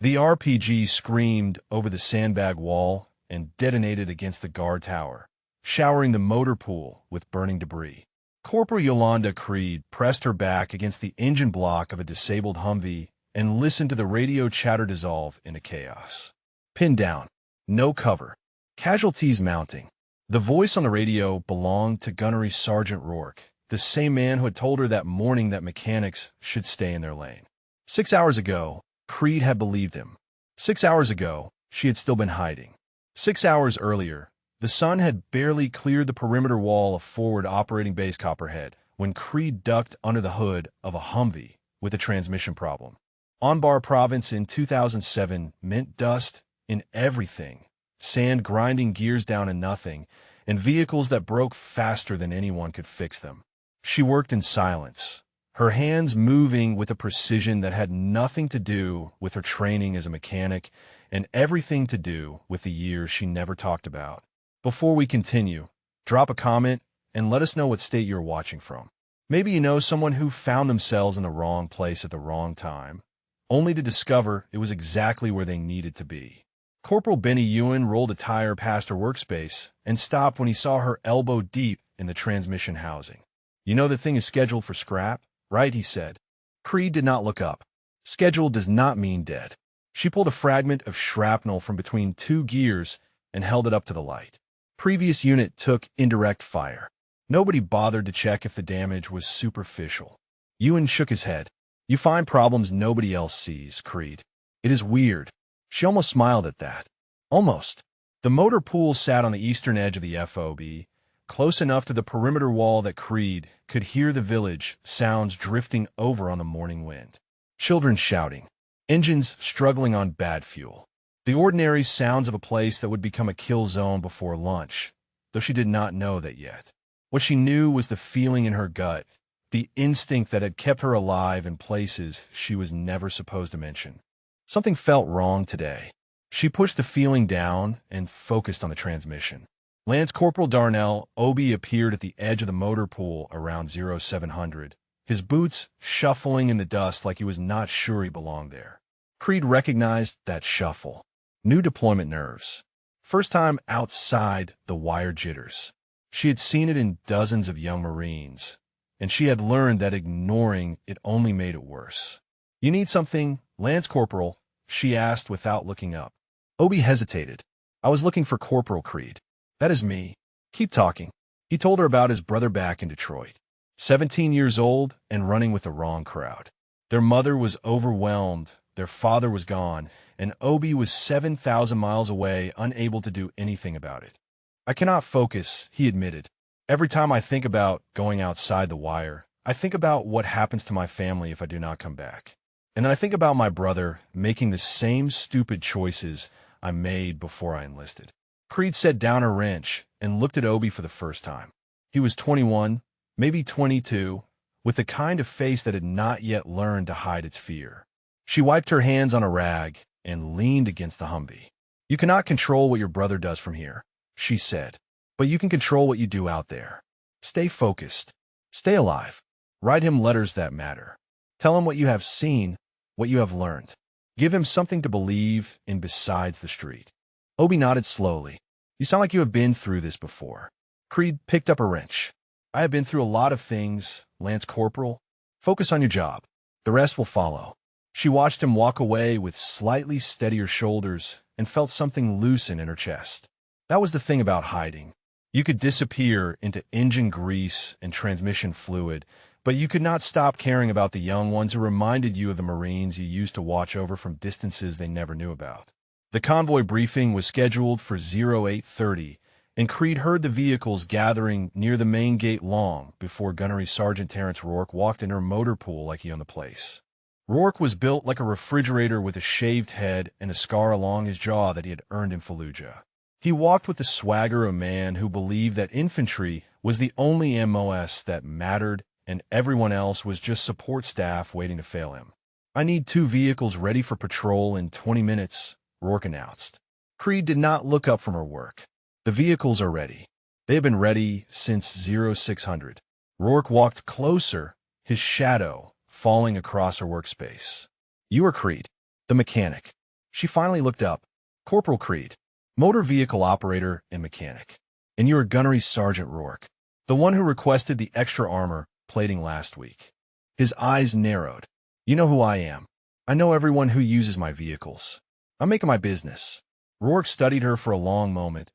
The RPG screamed over the sandbag wall and detonated against the guard tower, showering the motor pool with burning debris. Corporal Yolanda Creed pressed her back against the engine block of a disabled Humvee and listened to the radio chatter dissolve into chaos. Pinned down. No cover. Casualties mounting. The voice on the radio belonged to Gunnery Sergeant Rourke, the same man who had told her that morning that mechanics should stay in their lane. 6 hours ago, Creed had believed him. 6 hours ago, she had still been hiding. 6 hours earlier, the sun had barely cleared the perimeter wall of forward operating base Copperhead when Creed ducked under the hood of a Humvee with a transmission problem. Anbar Province in 2007 meant dust in everything, sand grinding gears down to nothing, and vehicles that broke faster than anyone could fix them. She worked in silence, her hands moving with a precision that had nothing to do with her training as a mechanic and everything to do with the years she never talked about. Before we continue, drop a comment and let us know what state you're watching from. Maybe you know someone who found themselves in the wrong place at the wrong time, only to discover it was exactly where they needed to be. Corporal Benny Ewan rolled a tire past her workspace and stopped when he saw her elbow deep in the transmission housing. "You know the thing is scheduled for scrap, right?" he said. Creed did not look up. Scheduled does not mean dead. She pulled a fragment of shrapnel from between two gears and held it up to the light. Previous unit took indirect fire. Nobody bothered to check if the damage was superficial. Ewan shook his head. "You find problems nobody else sees, Creed. It is weird." She almost smiled at that. Almost. The motor pool sat on the eastern edge of the FOB, close enough to the perimeter wall that Creed could hear the village sounds drifting over on the morning wind. Children shouting. Engines struggling on bad fuel. The ordinary sounds of a place that would become a kill zone before lunch, though she did not know that yet. What she knew was the feeling in her gut, the instinct that had kept her alive in places she was never supposed to mention. Something felt wrong today. She pushed the feeling down and focused on the transmission. Lance Corporal Darnell Obi appeared at the edge of the motor pool around 0700, his boots shuffling in the dust like he was not sure he belonged there. Creed recognized that shuffle. New deployment nerves. First time outside the wire jitters. She had seen it in dozens of young Marines, and she had learned that ignoring it only made it worse. "You need something, Lance Corporal?" she asked without looking up. Obi hesitated. "I was looking for Corporal Creed." "That is me. Keep talking." He told her about his brother back in Detroit. 17 years old and running with the wrong crowd. Their mother was overwhelmed, their father was gone, and Obi was 7,000 miles away, unable to do anything about it. "I cannot focus," he admitted. "Every time I think about going outside the wire, I think about what happens to my family if I do not come back. And then I think about my brother making the same stupid choices I made before I enlisted." Creed set down her wrench and looked at Obi for the first time. He was 21, maybe 22, with the kind of face that had not yet learned to hide its fear. She wiped her hands on a rag and leaned against the Humvee. "You cannot control what your brother does from here," she said, "but you can control what you do out there. Stay focused. Stay alive. Write him letters that matter. Tell him what you have seen, what you have learned. Give him something to believe in besides the street." Obi nodded slowly. "You sound like you have been through this before." Creed picked up a wrench. "I have been through a lot of things, Lance Corporal. Focus on your job. The rest will follow." She watched him walk away with slightly steadier shoulders and felt something loosen in her chest. That was the thing about hiding. You could disappear into engine grease and transmission fluid, but you could not stop caring about the young ones who reminded you of the Marines you used to watch over from distances they never knew about. The convoy briefing was scheduled for 0830, and Creed heard the vehicles gathering near the main gate long before Gunnery Sergeant Terrence Rourke walked in her motor pool like he owned the place. Rourke was built like a refrigerator with a shaved head and a scar along his jaw that he had earned in Fallujah. He walked with the swagger of a man who believed that infantry was the only MOS that mattered and everyone else was just support staff waiting to fail him. "I need 2 vehicles ready for patrol in 20 minutes, Rourke announced. Creed did not look up from her work. "The vehicles are ready. They have been ready since 0600. Rourke walked closer, his shadow falling across her workspace. "You are Creed, the mechanic. She finally looked up. Corporal Creed, motor vehicle operator and mechanic. And you are Gunnery Sergeant Rourke, the one who requested the extra armor plating last week. His eyes narrowed. You know who I am. I know everyone who uses my vehicles. I'm making my business. Rourke studied her for a long moment,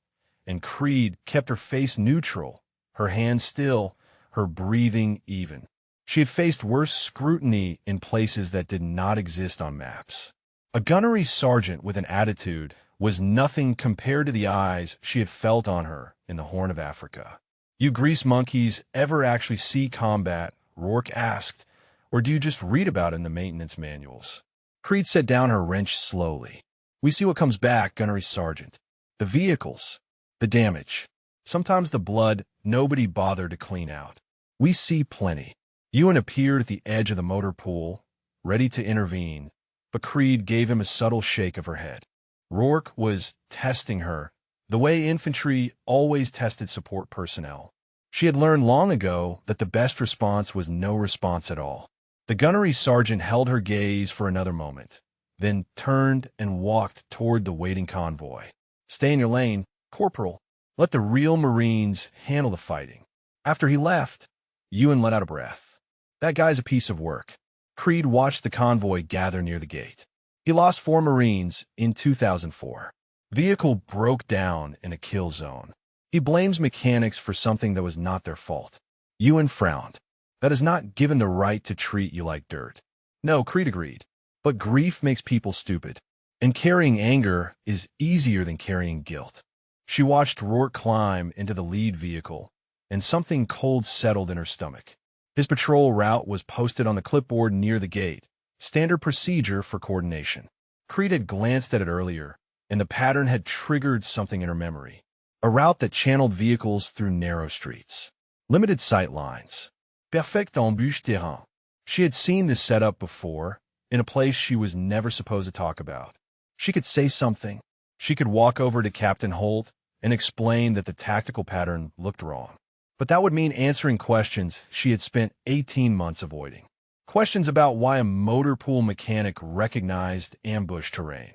and Creed kept her face neutral, her hands still, her breathing even. She had faced worse scrutiny in places that did not exist on maps. A gunnery sergeant with an attitude was nothing compared to the eyes she had felt on her in the Horn of Africa. You grease monkeys ever actually see combat? Rourke asked, or do you just read about it in the maintenance manuals? Creed set down her wrench slowly. We see what comes back, Gunnery Sergeant. The vehicles, the damage, sometimes the blood nobody bothered to clean out. We see plenty. Ewan appeared at the edge of the motor pool, ready to intervene, but Creed gave him a subtle shake of her head. Rourke was testing her, the way infantry always tested support personnel. She had learned long ago that the best response was no response at all. The gunnery sergeant held her gaze for another moment, then turned and walked toward the waiting convoy. Stay in your lane, Corporal. Let the real Marines handle the fighting. After he left, Ewan let out a breath. That guy's a piece of work. Creed watched the convoy gather near the gate. He lost 4 Marines in 2004. Vehicle broke down in a kill zone. He blames mechanics for something that was not their fault. Ewan frowned. That is not given the right to treat you like dirt. No, Creed agreed. But grief makes people stupid. And carrying anger is easier than carrying guilt. She watched Rourke climb into the lead vehicle, and something cold settled in her stomach. His patrol route was posted on the clipboard near the gate, standard procedure for coordination. Creed had glanced at it earlier, and the pattern had triggered something in her memory. A route that channeled vehicles through narrow streets. Limited sight lines. Perfect embouche terrain. She had seen this setup before, in a place she was never supposed to talk about. She could say something. She could walk over to Captain Holt and explain that the tactical pattern looked wrong. But that would mean answering questions she had spent 18 months avoiding. Questions about why a motor pool mechanic recognized ambush terrain.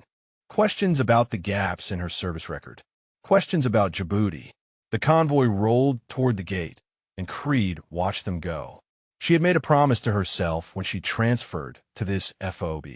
Questions about the gaps in her service record. Questions about Djibouti. The convoy rolled toward the gate, and Creed watched them go. She had made a promise to herself when she transferred to this FOB.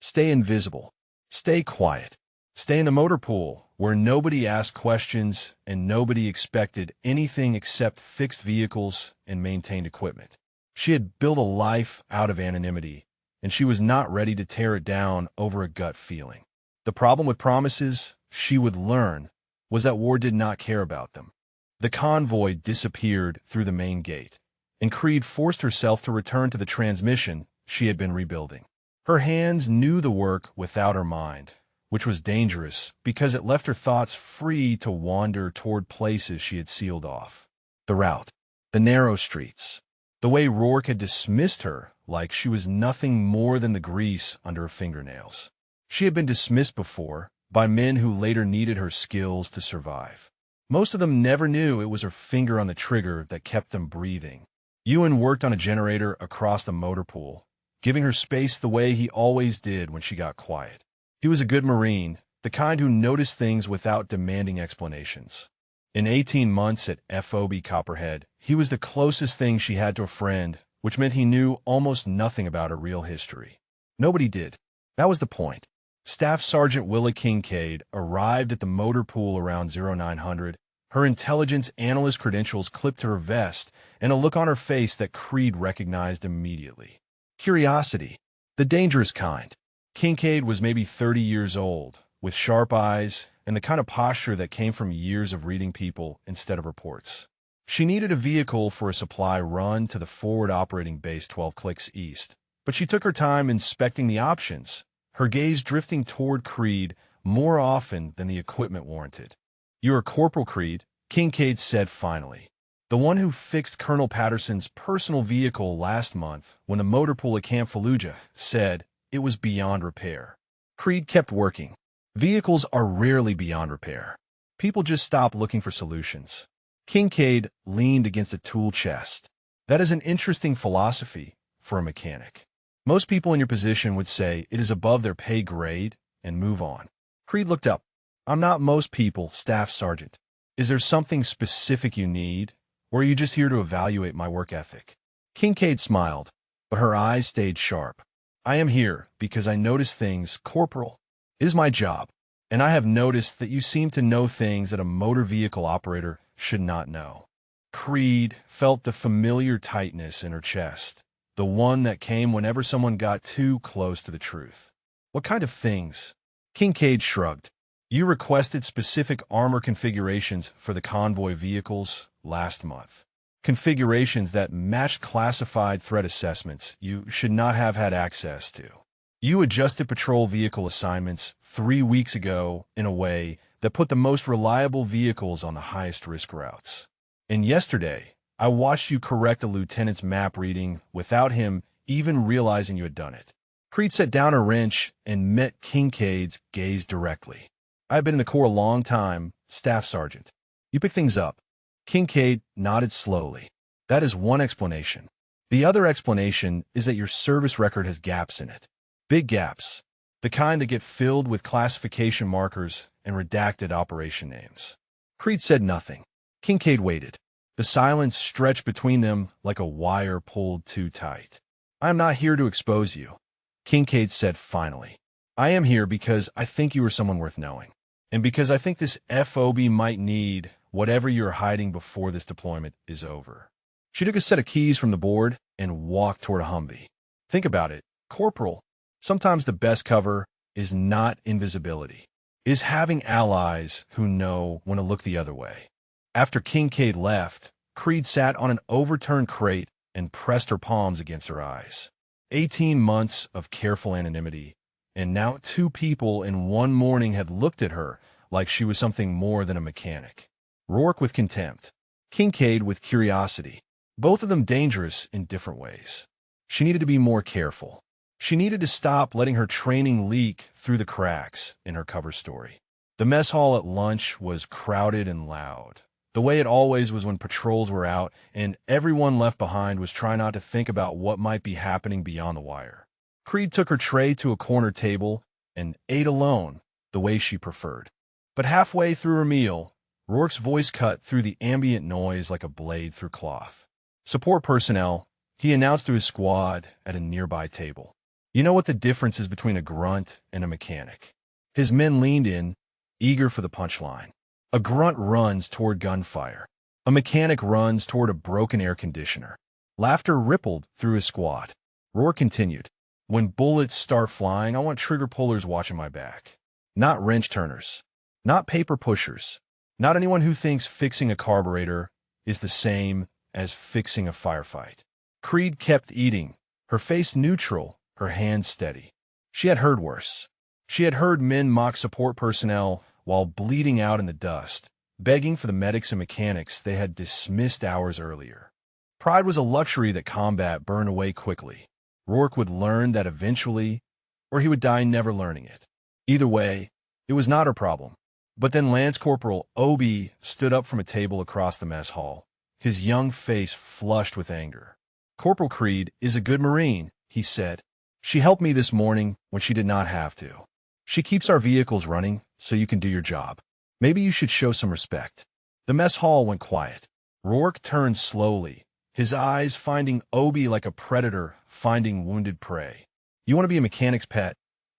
Stay invisible. Stay quiet. Stay in the motor pool, where nobody asked questions and nobody expected anything except fixed vehicles and maintained equipment. She had built a life out of anonymity, and she was not ready to tear it down over a gut feeling. The problem with promises, she would learn, was that war did not care about them. The convoy disappeared through the main gate, and Creed forced herself to return to the transmission she had been rebuilding. Her hands knew the work without her mind, which was dangerous because it left her thoughts free to wander toward places she had sealed off. The route, the narrow streets, the way Rourke had dismissed her like she was nothing more than the grease under her fingernails. She had been dismissed before by men who later needed her skills to survive. Most of them never knew it was her finger on the trigger that kept them breathing. Ewan worked on a generator across the motor pool, giving her space the way he always did when she got quiet. He was a good Marine, the kind who noticed things without demanding explanations. In 18 months at FOB Copperhead, he was the closest thing she had to a friend, which meant he knew almost nothing about her real history. Nobody did. That was the point. Staff Sergeant Willa Kincaid arrived at the motor pool around 0900, her intelligence analyst credentials clipped to her vest, and a look on her face that Creed recognized immediately. Curiosity. The dangerous kind. Kincaid was maybe 30 years old, with sharp eyes and the kind of posture that came from years of reading people instead of reports. She needed a vehicle for a supply run to the forward operating base 12 clicks east, but she took her time inspecting the options, her gaze drifting toward Creed more often than the equipment warranted. "You are Corporal Creed," Kincaid said finally. "The one who fixed Colonel Patterson's personal vehicle last month when the motor pool at Camp Fallujah said it was beyond repair." Creed kept working. Vehicles are rarely beyond repair. People just stop looking for solutions. Kincaid leaned against a tool chest. That is an interesting philosophy for a mechanic. Most people in your position would say it is above their pay grade and move on. Creed looked up. I'm not most people, Staff Sergeant. Is there something specific you need, or are you just here to evaluate my work ethic? Kincaid smiled, but her eyes stayed sharp. I am here because I notice things, Corporal. It is my job, and I have noticed that you seem to know things that a motor vehicle operator should not know. Creed felt the familiar tightness in her chest, the one that came whenever someone got too close to the truth. What kind of things? Kincaid shrugged. You requested specific armor configurations for the convoy vehicles last month. Configurations that matched classified threat assessments you should not have had access to. You adjusted patrol vehicle assignments 3 weeks ago in a way that put the most reliable vehicles on the highest risk routes. And yesterday, I watched you correct a lieutenant's map reading without him even realizing you had done it. Creed set down her wrench and met Kincaid's gaze directly. I've been in the Corps a long time, Staff Sergeant. You pick things up. Kincaid nodded slowly. That is one explanation. The other explanation is that your service record has gaps in it. Big gaps. The kind that get filled with classification markers and redacted operation names. Creed said nothing. Kincaid waited. The silence stretched between them like a wire pulled too tight. I am not here to expose you, Kincaid said finally. I am here because I think you are someone worth knowing. And because I think this FOB might need whatever you're hiding before this deployment is over. She took a set of keys from the board and walked toward a Humvee. Think about it, Corporal. Sometimes the best cover is not invisibility. It is having allies who know when to look the other way. After Kincaid left, Creed sat on an overturned crate and pressed her palms against her eyes. 18 months of careful anonymity, and now 2 people in one morning had looked at her like she was something more than a mechanic. Rourke with contempt, Kincaid with curiosity, both of them dangerous in different ways. She needed to be more careful. She needed to stop letting her training leak through the cracks in her cover story. The mess hall at lunch was crowded and loud, the way it always was when patrols were out and everyone left behind was trying not to think about what might be happening beyond the wire. Creed took her tray to a corner table and ate alone, the way she preferred. But halfway through her meal, Rourke's voice cut through the ambient noise like a blade through cloth. Support personnel, he announced to his squad at a nearby table. You know what the difference is between a grunt and a mechanic? His men leaned in, eager for the punchline. A grunt runs toward gunfire. A mechanic runs toward a broken air conditioner. Laughter rippled through his squad. Rourke continued. When bullets start flying, I want trigger pullers watching my back. Not wrench turners. Not paper pushers. Not anyone who thinks fixing a carburetor is the same as fixing a firefight. Creed kept eating, her face neutral, her hands steady. She had heard worse. She had heard men mock support personnel while bleeding out in the dust, begging for the medics and mechanics they had dismissed hours earlier. Pride was a luxury that combat burned away quickly. Rourke would learn that eventually, or he would die never learning it. Either way, it was not her problem. But then Lance Corporal Obi stood up from a table across the mess hall, his young face flushed with anger. Corporal Creed is a good Marine, he said. She helped me this morning when she did not have to. She keeps our vehicles running so you can do your job. Maybe you should show some respect. The mess hall went quiet. Rourke turned slowly, his eyes finding Obi like a predator finding wounded prey. You want to be a mechanic's pet,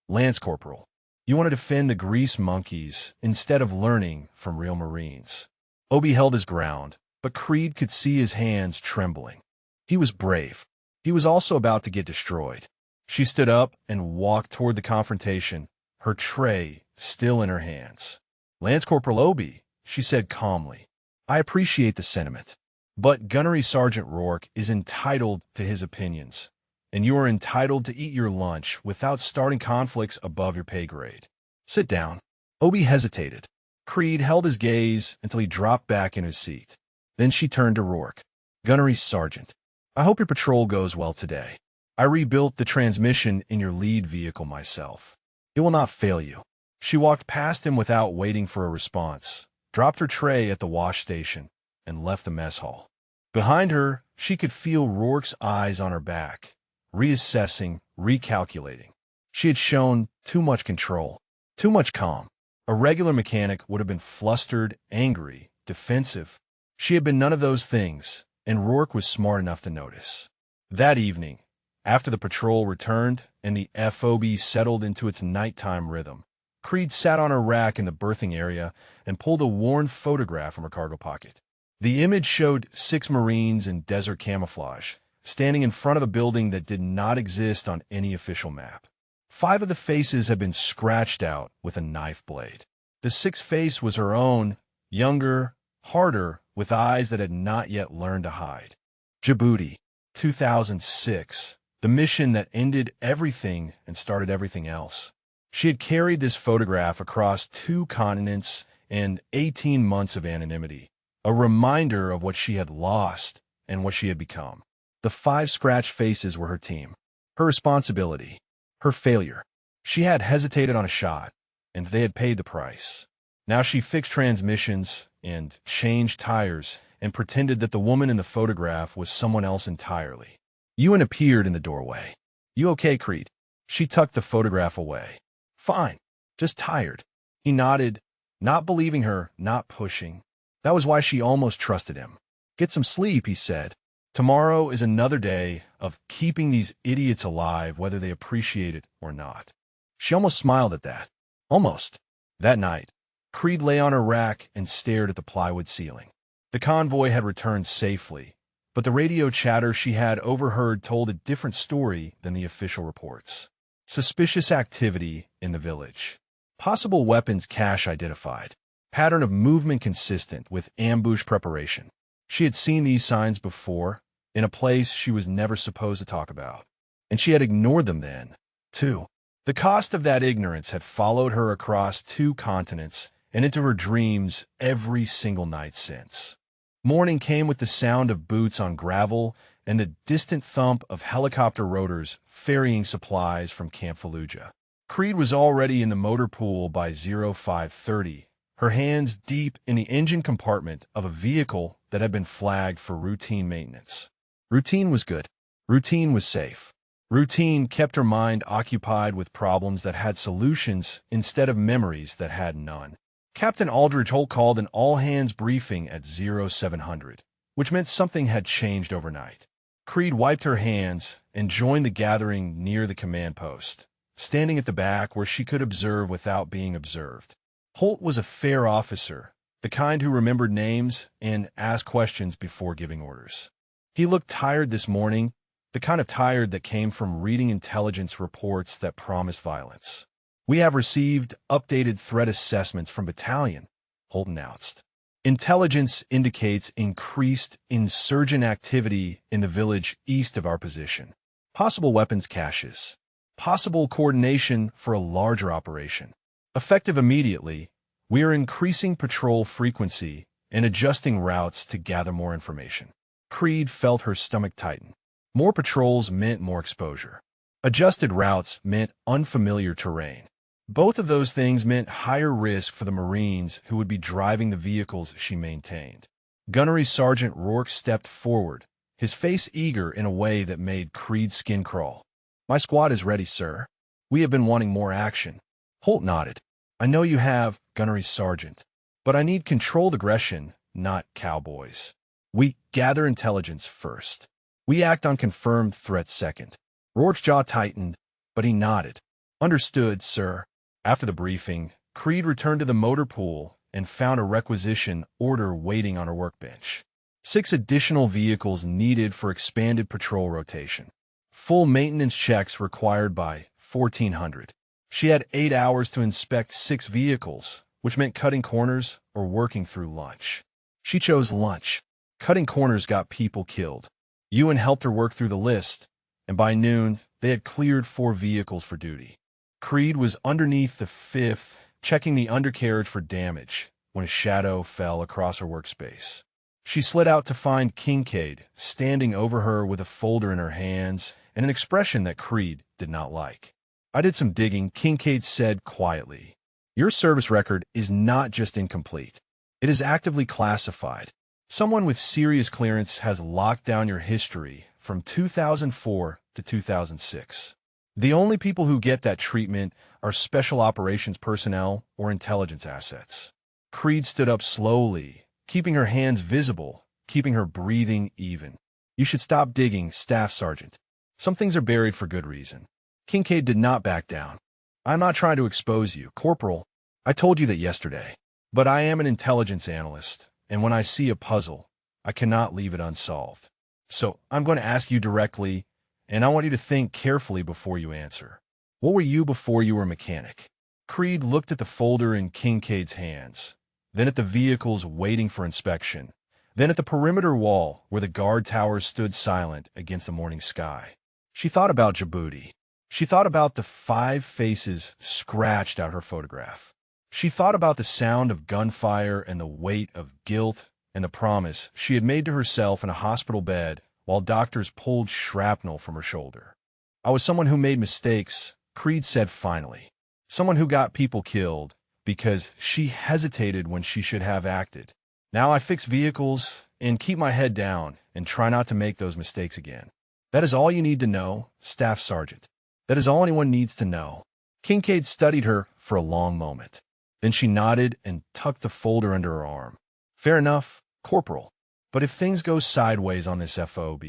Lance Corporal. You want to defend the grease monkeys instead of learning from real Marines. Obi held his ground, but Creed could see his hands trembling. He was brave. He was also about to get destroyed. She stood up and walked toward the confrontation, her tray still in her hands. Lance Corporal Obi, she said calmly, I appreciate the sentiment, but Gunnery Sergeant Rourke is entitled to his opinions, and you are entitled to eat your lunch without starting conflicts above your pay grade. Sit down. Obi hesitated. Creed held his gaze until he dropped back in his seat. Then she turned to Rourke. Gunnery Sergeant, I hope your patrol goes well today. I rebuilt the transmission in your lead vehicle myself. It will not fail you. She walked past him without waiting for a response, dropped her tray at the wash station, and left the mess hall. Behind her, she could feel Rourke's eyes on her back, reassessing, recalculating. She had shown too much control. Too much calm. A regular mechanic would have been flustered, angry, defensive. She had been none of those things, and Rourke was smart enough to notice. That evening, after the patrol returned and the FOB settled into its nighttime rhythm, Creed sat on her rack in the berthing area and pulled a worn photograph from her cargo pocket. The image showed 6 Marines in desert camouflage, standing in front of a building that did not exist on any official map. 5 of the faces had been scratched out with a knife blade. The 6th face was her own, younger, harder, with eyes that had not yet learned to hide. Djibouti, 2006, the mission that ended everything and started everything else. She had carried this photograph across 2 continents and 18 months of anonymity, a reminder of what she had lost and what she had become. The 5 scratched faces were her team, her responsibility, her failure. She had hesitated on a shot, and they had paid the price. Now she fixed transmissions and changed tires and pretended that the woman in the photograph was someone else entirely. Ewan appeared in the doorway. "You okay, Creed?" She tucked the photograph away. "Fine. Just tired." He nodded, not believing her, not pushing. That was why she almost trusted him. "Get some sleep," he said. "Tomorrow is another day of keeping these idiots alive, whether they appreciate it or not." She almost smiled at that. Almost. That night, Creed lay on her rack and stared at the plywood ceiling. The convoy had returned safely, but the radio chatter she had overheard told a different story than the official reports. Suspicious activity in the village. Possible weapons cache identified. Pattern of movement consistent with ambush preparation. She had seen these signs before, in a place she was never supposed to talk about. And she had ignored them then, too. The cost of that ignorance had followed her across 2 continents and into her dreams every single night since. Morning came with the sound of boots on gravel and the distant thump of helicopter rotors ferrying supplies from Camp Fallujah. Creed was already in the motor pool by 0530, her hands deep in the engine compartment of a vehicle that had been flagged for routine maintenance. Routine was good. Routine was safe. Routine kept her mind occupied with problems that had solutions instead of memories that had none. Captain Aldridge Holt called an all-hands briefing at 0700, which meant something had changed overnight. Creed wiped her hands and joined the gathering near the command post, standing at the back where she could observe without being observed. Holt was a fair officer, the kind who remembered names and asked questions before giving orders. He looked tired this morning, the kind of tired that came from reading intelligence reports that promised violence. "We have received updated threat assessments from Battalion," Holt announced. "Intelligence indicates increased insurgent activity in the village east of our position. Possible weapons caches. Possible coordination for a larger operation. Effective immediately, we are increasing patrol frequency and adjusting routes to gather more information." Creed felt her stomach tighten. More patrols meant more exposure. Adjusted routes meant unfamiliar terrain. Both of those things meant higher risk for the Marines who would be driving the vehicles she maintained. Gunnery Sergeant Rourke stepped forward, his face eager in a way that made Creed's skin crawl. "My squad is ready, sir. We have been wanting more action." Holt nodded. "I know you have, Gunnery Sergeant, but I need controlled aggression, not cowboys. We gather intelligence first. We act on confirmed threats second." Rourke's jaw tightened, but he nodded. "Understood, sir." After the briefing, Creed returned to the motor pool and found a requisition order waiting on her workbench. 6 additional vehicles needed for expanded patrol rotation. Full maintenance checks required by 1400. She had 8 hours to inspect 6 vehicles, which meant cutting corners or working through lunch. She chose lunch. Cutting corners got people killed. Ewan helped her work through the list, and by noon, they had cleared 4 vehicles for duty. Creed was underneath the 5th, checking the undercarriage for damage, when a shadow fell across her workspace. She slid out to find Kincaid, standing over her with a folder in her hands and an expression that Creed did not like. "I did some digging," Kincaid said quietly. "Your service record is not just incomplete. It is actively classified. Someone with serious clearance has locked down your history from 2004 to 2006. The only people who get that treatment are special operations personnel or intelligence assets. Creed stood up slowly, keeping her hands visible, keeping her breathing even. You should stop digging, Staff Sergeant. Some things are buried for good reason. Kincaid did not back down. I'm not trying to expose you, Corporal. I told you that yesterday. But I am an intelligence analyst, and when I see a puzzle, I cannot leave it unsolved. So I'm going to ask you directly, and I want you to think carefully before you answer. What were you before you were a mechanic? Creed looked at the folder in Kincaid's hands, then at the vehicles waiting for inspection, then at the perimeter wall where the guard towers stood silent against the morning sky. She thought about Djibouti. She thought about the 5 faces scratched out her photograph. She thought about the sound of gunfire and the weight of guilt and the promise she had made to herself in a hospital bed while doctors pulled shrapnel from her shoulder. I was someone who made mistakes, Creed said finally. Someone who got people killed because she hesitated when she should have acted. Now I fix vehicles and keep my head down and try not to make those mistakes again. That is all you need to know, Staff Sergeant. That is all anyone needs to know. Kincaid studied her for a long moment. Then she nodded and tucked the folder under her arm. Fair enough, Corporal. But if things go sideways on this FOB,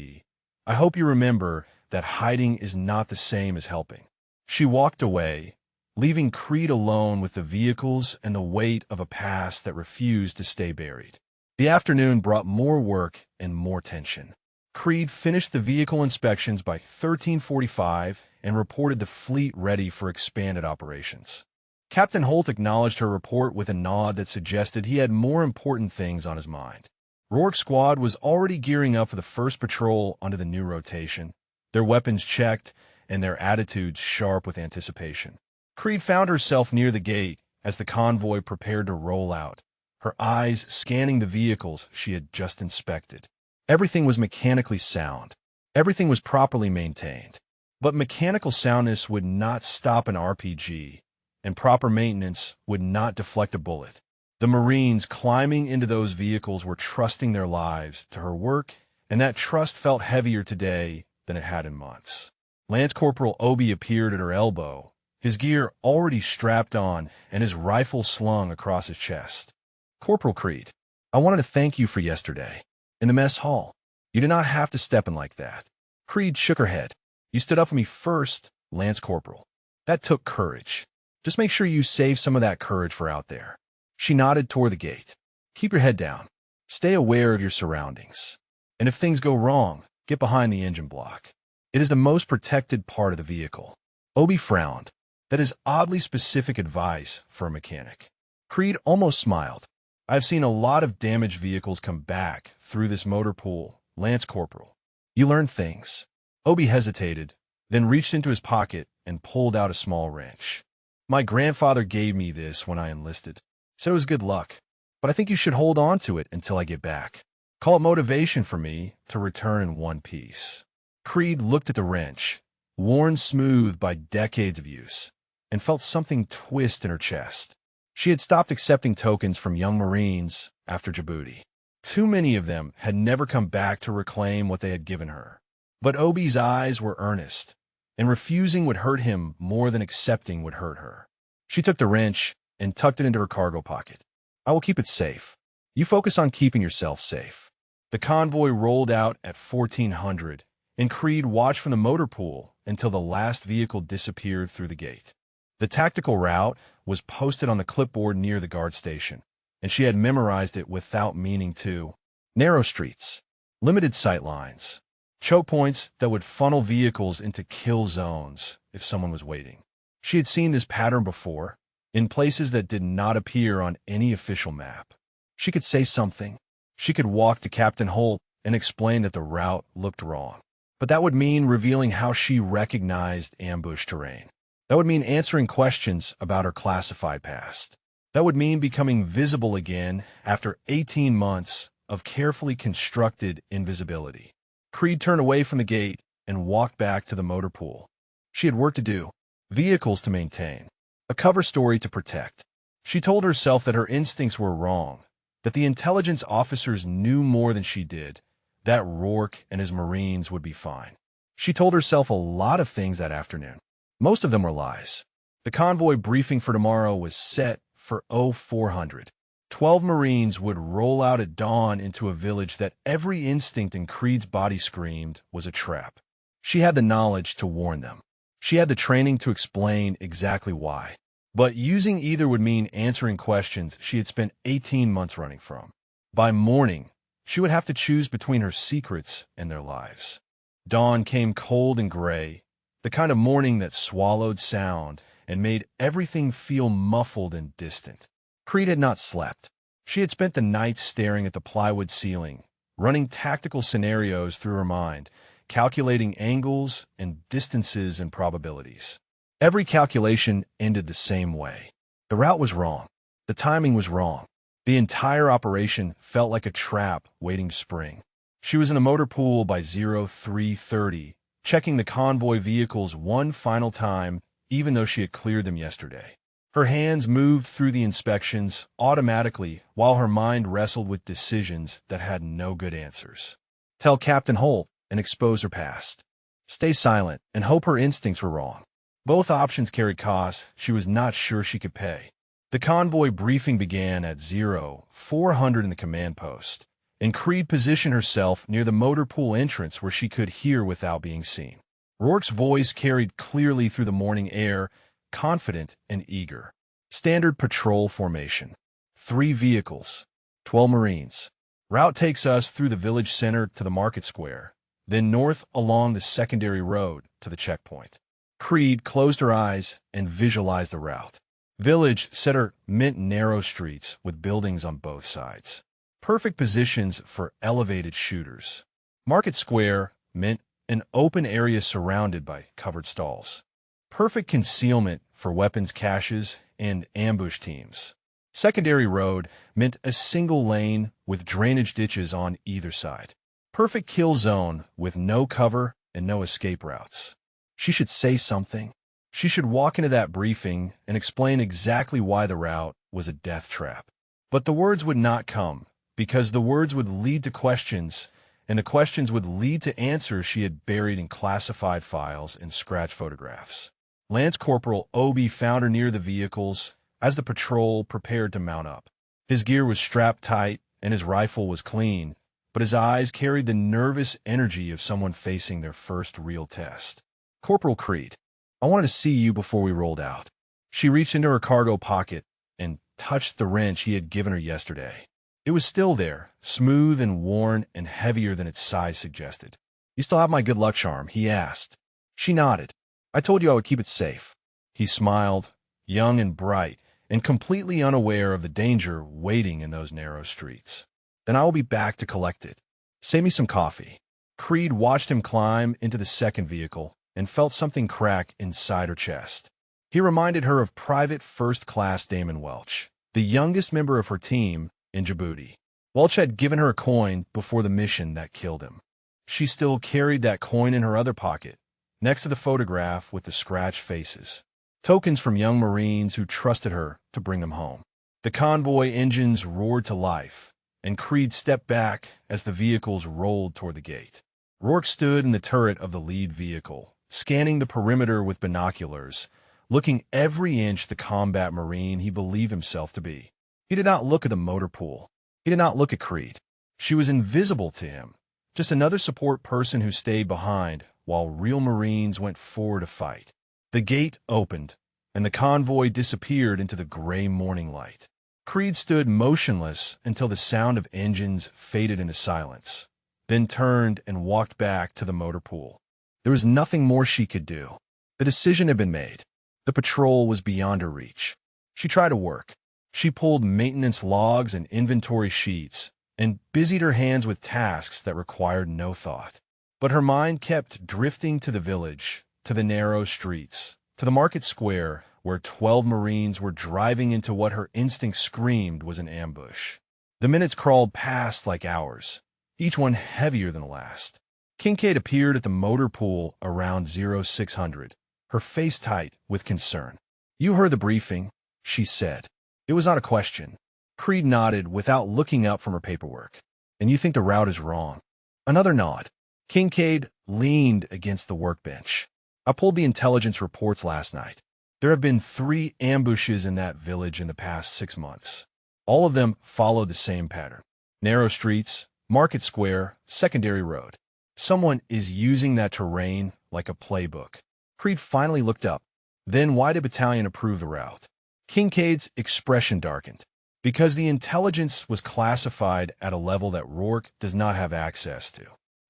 I hope you remember that hiding is not the same as helping. She walked away, leaving Creed alone with the vehicles and the weight of a past that refused to stay buried. The afternoon brought more work and more tension. Creed finished the vehicle inspections by 13:45 and reported the fleet ready for expanded operations. Captain Holt acknowledged her report with a nod that suggested he had more important things on his mind. Rourke's squad was already gearing up for the first patrol under the new rotation, their weapons checked and their attitudes sharp with anticipation. Creed found herself near the gate as the convoy prepared to roll out, her eyes scanning the vehicles she had just inspected. Everything was mechanically sound. Everything was properly maintained. But mechanical soundness would not stop an RPG, and proper maintenance would not deflect a bullet. The Marines climbing into those vehicles were trusting their lives to her work, and that trust felt heavier today than it had in months. Lance Corporal Obi appeared at her elbow, his gear already strapped on and his rifle slung across his chest. Corporal Creed, I wanted to thank you for yesterday. In the mess hall, you did not have to step in like that. Creed shook her head. You stood up for me first, Lance Corporal. That took courage. Just make sure you save some of that courage for out there. She nodded toward the gate. Keep your head down. Stay aware of your surroundings. And if things go wrong, get behind the engine block. It is the most protected part of the vehicle. Obi frowned. That is oddly specific advice for a mechanic. Creed almost smiled. I've seen a lot of damaged vehicles come back through this motor pool, Lance Corporal. You learn things. Obi hesitated, then reached into his pocket and pulled out a small wrench. My grandfather gave me this when I enlisted. Said it was good luck, but I think you should hold on to it until I get back. Call it motivation for me to return in one piece. Creed looked at the wrench, worn smooth by decades of use, and felt something twist in her chest. She had stopped accepting tokens from young Marines after Djibouti. Too many of them had never come back to reclaim what they had given her. But Obi's eyes were earnest, and refusing would hurt him more than accepting would hurt her. She took the wrench and tucked it into her cargo pocket. I will keep it safe. You focus on keeping yourself safe. The convoy rolled out at 1400, and Creed watched from the motor pool until the last vehicle disappeared through the gate. The tactical route was posted on the clipboard near the guard station, and she had memorized it without meaning to. Narrow streets, limited sight lines, choke points that would funnel vehicles into kill zones if someone was waiting. She had seen this pattern before, in places that did not appear on any official map. She could say something. She could walk to Captain Holt and explain that the route looked wrong. But that would mean revealing how she recognized ambush terrain. That would mean answering questions about her classified past. That would mean becoming visible again after 18 months of carefully constructed invisibility. Creed turned away from the gate and walked back to the motor pool. She had work to do, vehicles to maintain, a cover story to protect. She told herself that her instincts were wrong, that the intelligence officers knew more than she did, that Rourke and his Marines would be fine. She told herself a lot of things that afternoon. Most of them were lies. The convoy briefing for tomorrow was set for 0400. 12 Marines would roll out at dawn into a village that every instinct in Creed's body screamed was a trap. She had the knowledge to warn them. She had the training to explain exactly why. But using either would mean answering questions she had spent 18 months running from. By morning, she would have to choose between her secrets and their lives. Dawn came cold and gray, the kind of morning that swallowed sound and made everything feel muffled and distant. Creed had not slept. She had spent the night staring at the plywood ceiling, running tactical scenarios through her mind, calculating angles and distances and probabilities. Every calculation ended the same way. The route was wrong. The timing was wrong. The entire operation felt like a trap waiting to spring. She was in the motor pool by 0330, checking the convoy vehicles one final time, even though she had cleared them yesterday. Her hands moved through the inspections automatically while her mind wrestled with decisions that had no good answers. Tell Captain Holt and expose her past. Stay silent and hope her instincts were wrong. Both options carried costs she was not sure she could pay. The convoy briefing began at 0400 in the command post, and Creed positioned herself near the motor pool entrance where she could hear without being seen. Rourke's voice carried clearly through the morning air, confident and eager. Standard patrol formation. 3 vehicles. 12 Marines. Route takes us through the village center to the market square, then north along the secondary road to the checkpoint. Creed closed her eyes and visualized the route. Village center meant narrow streets with buildings on both sides. Perfect positions for elevated shooters. Market square meant an open area surrounded by covered stalls. Perfect concealment for weapons caches and ambush teams. Secondary road meant a single lane with drainage ditches on either side. Perfect kill zone with no cover and no escape routes. She should say something. She should walk into that briefing and explain exactly why the route was a death trap. But the words would not come, because the words would lead to questions, and the questions would lead to answers she had buried in classified files and scratch photographs. Lance Corporal Obi found her near the vehicles as the patrol prepared to mount up. His gear was strapped tight and his rifle was clean, but his eyes carried the nervous energy of someone facing their first real test. Corporal Creed, I wanted to see you before we rolled out. She reached into her cargo pocket and touched the wrench he had given her yesterday. It was still there, smooth and worn and heavier than its size suggested. You still have my good luck charm? He asked. She nodded. I told you I would keep it safe. He smiled, young and bright, and completely unaware of the danger waiting in those narrow streets. Then I will be back to collect it. Save me some coffee. Creed watched him climb into the second vehicle and felt something crack inside her chest. He reminded her of Private First Class Damon Welch, the youngest member of her team in Djibouti. Welch had given her a coin before the mission that killed him. She still carried that coin in her other pocket, next to the photograph with the scratched faces. Tokens from young Marines who trusted her to bring them home. The convoy engines roared to life, and Creed stepped back as the vehicles rolled toward the gate. Rourke stood in the turret of the lead vehicle, scanning the perimeter with binoculars, looking every inch the combat Marine he believed himself to be. He did not look at the motor pool. He did not look at Creed. She was invisible to him, just another support person who stayed behind while real Marines went forward to fight. The gate opened, and the convoy disappeared into the gray morning light. Creed stood motionless until the sound of engines faded into silence, then turned and walked back to the motor pool. There was nothing more she could do. The decision had been made. The patrol was beyond her reach. She tried to work. She pulled maintenance logs and inventory sheets and busied her hands with tasks that required no thought. But her mind kept drifting to the village, to the narrow streets, to the market square where 12 Marines were driving into what her instinct screamed was an ambush. The minutes crawled past like hours, each one heavier than the last. Kincaid appeared at the motor pool around 0600, her face tight with concern. You heard the briefing, she said. It was not a question. Creed nodded without looking up from her paperwork. And you think the route is wrong? Another nod. Kincaid leaned against the workbench. I pulled the intelligence reports last night. There have been 3 ambushes in that village in the past 6 months. All of them follow the same pattern. Narrow streets, market square, secondary road. Someone is using that terrain like a playbook. Creed finally looked up. Then why did Battalion approve the route? Kincaid's expression darkened. Because the intelligence was classified at a level that Rourke does not have access to.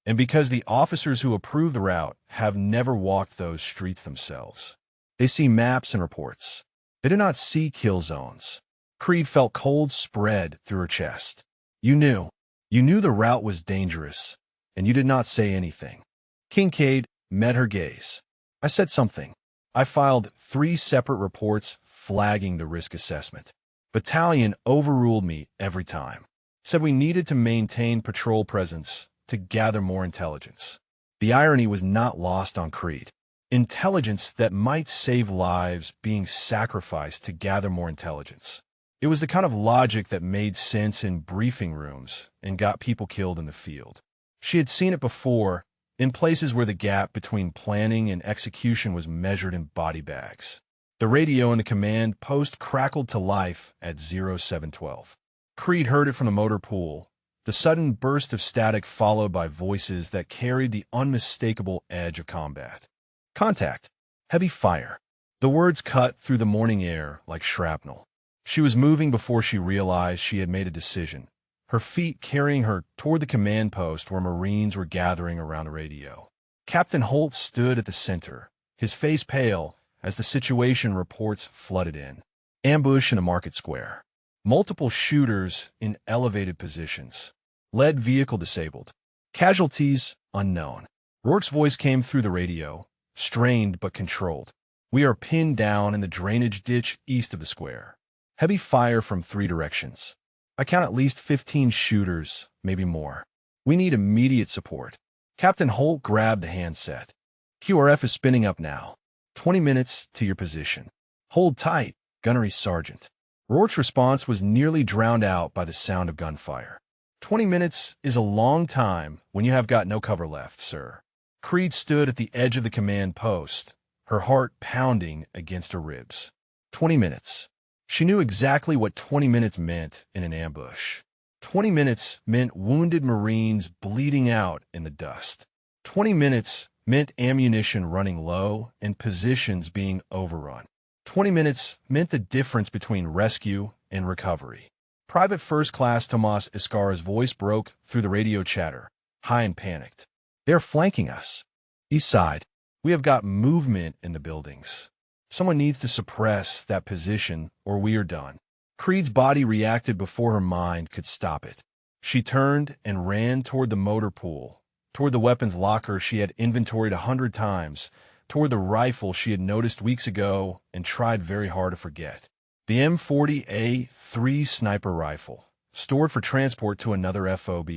And because the officers who approve the route have never walked those streets themselves. They see maps and reports. They do not see kill zones. Creed felt cold spread through her chest. You knew. You knew the route was dangerous, and you did not say anything. Kincaid met her gaze. I said something. I filed 3 separate reports flagging the risk assessment. Battalion overruled me every time. Said we needed to maintain patrol presence to gather more intelligence. The irony was not lost on Creed. Intelligence that might save lives being sacrificed to gather more intelligence. It was the kind of logic that made sense in briefing rooms and got people killed in the field. She had seen it before, in places where the gap between planning and execution was measured in body bags. The radio in the command post crackled to life at 0712. Creed heard it from the motor pool, the sudden burst of static followed by voices that carried the unmistakable edge of combat. Contact. Heavy fire. The words cut through the morning air like shrapnel. She was moving before she realized she had made a decision, her feet carrying her toward the command post where Marines were gathering around the radio. Captain Holt stood at the center, his face pale as the situation reports flooded in. Ambush in a market square. Multiple shooters in elevated positions. Lead vehicle disabled. Casualties unknown. Rourke's voice came through the radio, strained but controlled. We are pinned down in the drainage ditch east of the square. Heavy fire from 3 directions. I count at least 15 shooters, maybe more. We need immediate support. Captain Holt grabbed the handset. QRF is spinning up now. 20 minutes to your position. Hold tight, Gunnery Sergeant. Rourke's response was nearly drowned out by the sound of gunfire. 20 minutes is a long time when you have got no cover left, sir. Creed stood at the edge of the command post, her heart pounding against her ribs. 20 minutes. She knew exactly what 20 minutes meant in an ambush. 20 minutes meant wounded Marines bleeding out in the dust. 20 minutes meant ammunition running low and positions being overrun. 20 minutes meant the difference between rescue and recovery. Private First Class Tomas Escara's voice broke through the radio chatter, high and panicked. They're flanking us. East side. We have got movement in the buildings. Someone needs to suppress that position or we are done. Creed's body reacted before her mind could stop it. She turned and ran toward the motor pool, toward the weapons locker she had inventoried 100 times, toward the rifle she had noticed weeks ago and tried very hard to forget. The M40A3 sniper rifle, stored for transport to another FOB,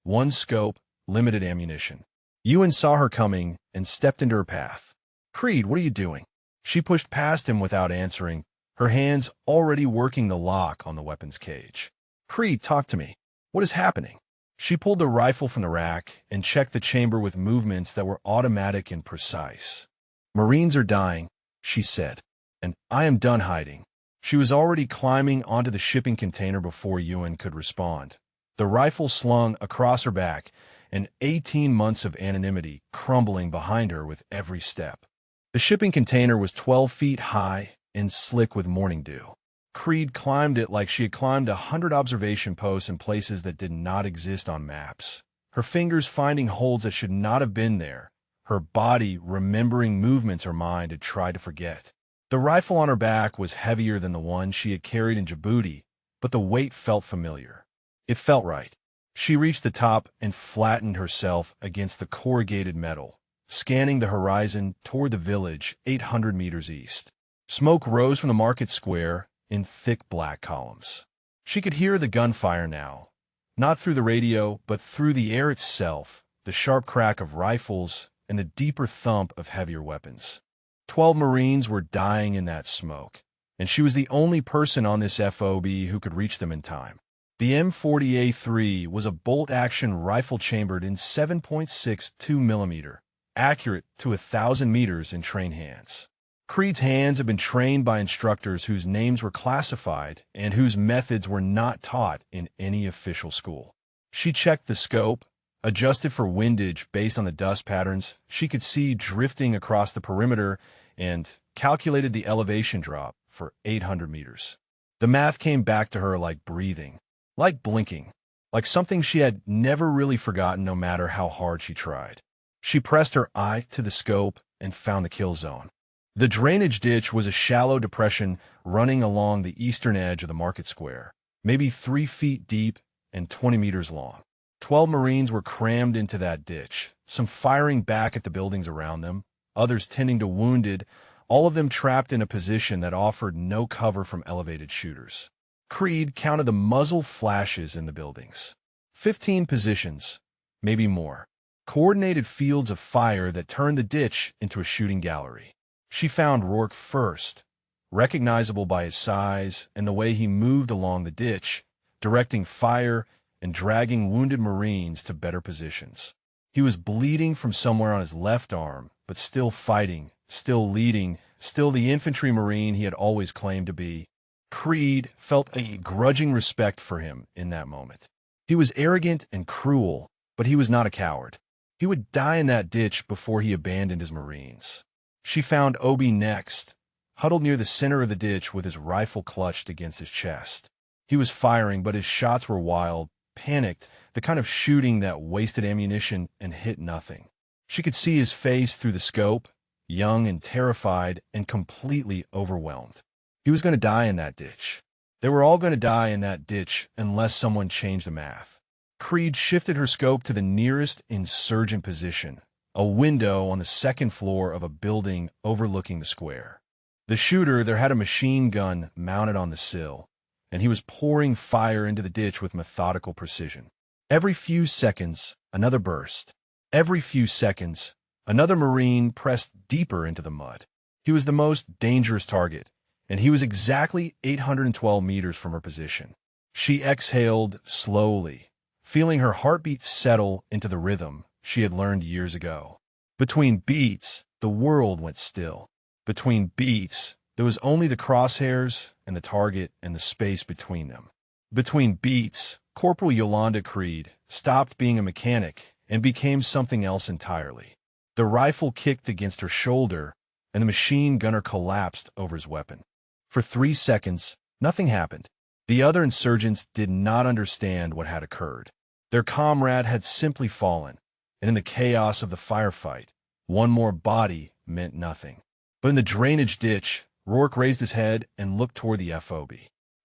1 scope, limited ammunition. Ewan saw her coming and stepped into her path. Creed, what are you doing? She pushed past him without answering, her hands already working the lock on the weapons cage. Creed, talk to me. What is happening? She pulled the rifle from the rack and checked the chamber with movements that were automatic and precise. Marines are dying, she said, and I am done hiding. She was already climbing onto the shipping container before Ewan could respond. The rifle slung across her back, and 18 months of anonymity crumbling behind her with every step. The shipping container was 12 feet high and slick with morning dew. Creed climbed it like she had climbed 100 observation posts in places that did not exist on maps, her fingers finding holds that should not have been there, her body remembering movements her mind had tried to forget. The rifle on her back was heavier than the one she had carried in Djibouti, but the weight felt familiar. It felt right. She reached the top and flattened herself against the corrugated metal, scanning the horizon toward the village 800 meters east. Smoke rose from the market square in thick black columns. She could hear the gunfire now, not through the radio, but through the air itself, the sharp crack of rifles and the deeper thump of heavier weapons. 12 Marines were dying in that smoke, and she was the only person on this FOB who could reach them in time. The M40A3 was a bolt-action rifle chambered in 7.62 mm, accurate to 1,000 meters in trained hands. Creed's hands had been trained by instructors whose names were classified and whose methods were not taught in any official school. She checked the scope, adjusted for windage based on the dust patterns she could see drifting across the perimeter, and calculated the elevation drop for 800 meters. The math came back to her like breathing, like blinking, like something she had never really forgotten no matter how hard she tried. She pressed her eye to the scope and found the kill zone. The drainage ditch was a shallow depression running along the eastern edge of the market square, maybe 3 feet deep and 20 meters long. 12 Marines were crammed into that ditch, some firing back at the buildings around them, others tending to wounded, all of them trapped in a position that offered no cover from elevated shooters. Creed counted the muzzle flashes in the buildings. 15 positions, maybe more. Coordinated fields of fire that turned the ditch into a shooting gallery. She found Rourke first, recognizable by his size and the way he moved along the ditch, directing fire and dragging wounded Marines to better positions. He was bleeding from somewhere on his left arm, but still fighting, still leading, still the infantry Marine he had always claimed to be. Creed felt a grudging respect for him in that moment. He was arrogant and cruel, but he was not a coward. He would die in that ditch before he abandoned his Marines. She found Obi next, huddled near the center of the ditch with his rifle clutched against his chest. He was firing, but his shots were wild, panicked, the kind of shooting that wasted ammunition and hit nothing. She could see his face through the scope, young and terrified and completely overwhelmed. He was going to die in that ditch. They were all going to die in that ditch unless someone changed the math. Creed shifted her scope to the nearest insurgent position, a window on the second floor of a building overlooking the square. The shooter there had a machine gun mounted on the sill, and he was pouring fire into the ditch with methodical precision. Every few seconds, another burst. Every few seconds, another Marine pressed deeper into the mud. He was the most dangerous target, and he was exactly 812 meters from her position. She exhaled slowly, feeling her heartbeat settle into the rhythm she had learned years ago. Between beats, the world went still. Between beats, there was only the crosshairs and the target and the space between them. Between beats, Corporal Yolanda Creed stopped being a mechanic and became something else entirely. The rifle kicked against her shoulder, and the machine gunner collapsed over his weapon. For 3 seconds, nothing happened. The other insurgents did not understand what had occurred. Their comrade had simply fallen, and in the chaos of the firefight, one more body meant nothing. But in the drainage ditch, Rourke raised his head and looked toward the FOB.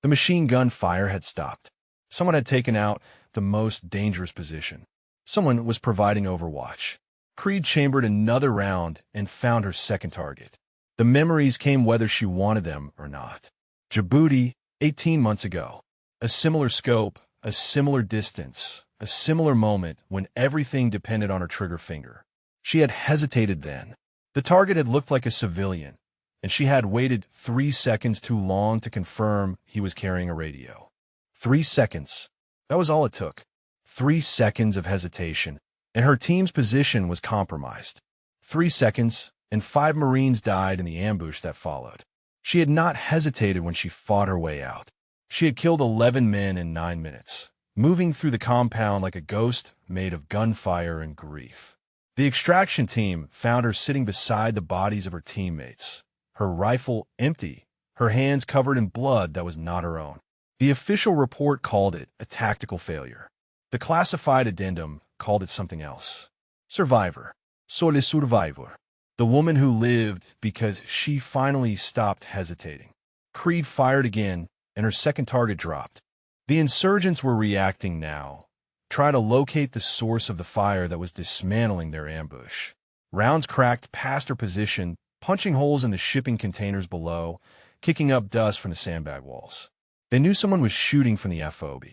The machine gun fire had stopped. Someone had taken out the most dangerous position. Someone was providing overwatch. Creed chambered another round and found her second target. The memories came whether she wanted them or not. Djibouti, 18 months ago. A similar scope, a similar distance, a similar moment when everything depended on her trigger finger. She had hesitated then. The target had looked like a civilian, and she had waited 3 seconds too long to confirm he was carrying a radio. 3 seconds. That was all it took. 3 seconds of hesitation, and her team's position was compromised. 3 seconds, and 5 Marines died in the ambush that followed. She had not hesitated when she fought her way out. She had killed 11 men in 9 minutes, moving through the compound like a ghost made of gunfire and grief. The extraction team found her sitting beside the bodies of her teammates, her rifle empty, her hands covered in blood that was not her own. The official report called it a tactical failure. The classified addendum called it something else. Survivor. Sole survivor. The woman who lived because she finally stopped hesitating. Creed fired again, and her second target dropped. The insurgents were reacting now, trying to locate the source of the fire that was dismantling their ambush. Rounds cracked past her position, punching holes in the shipping containers below, kicking up dust from the sandbag walls. They knew someone was shooting from the FOB.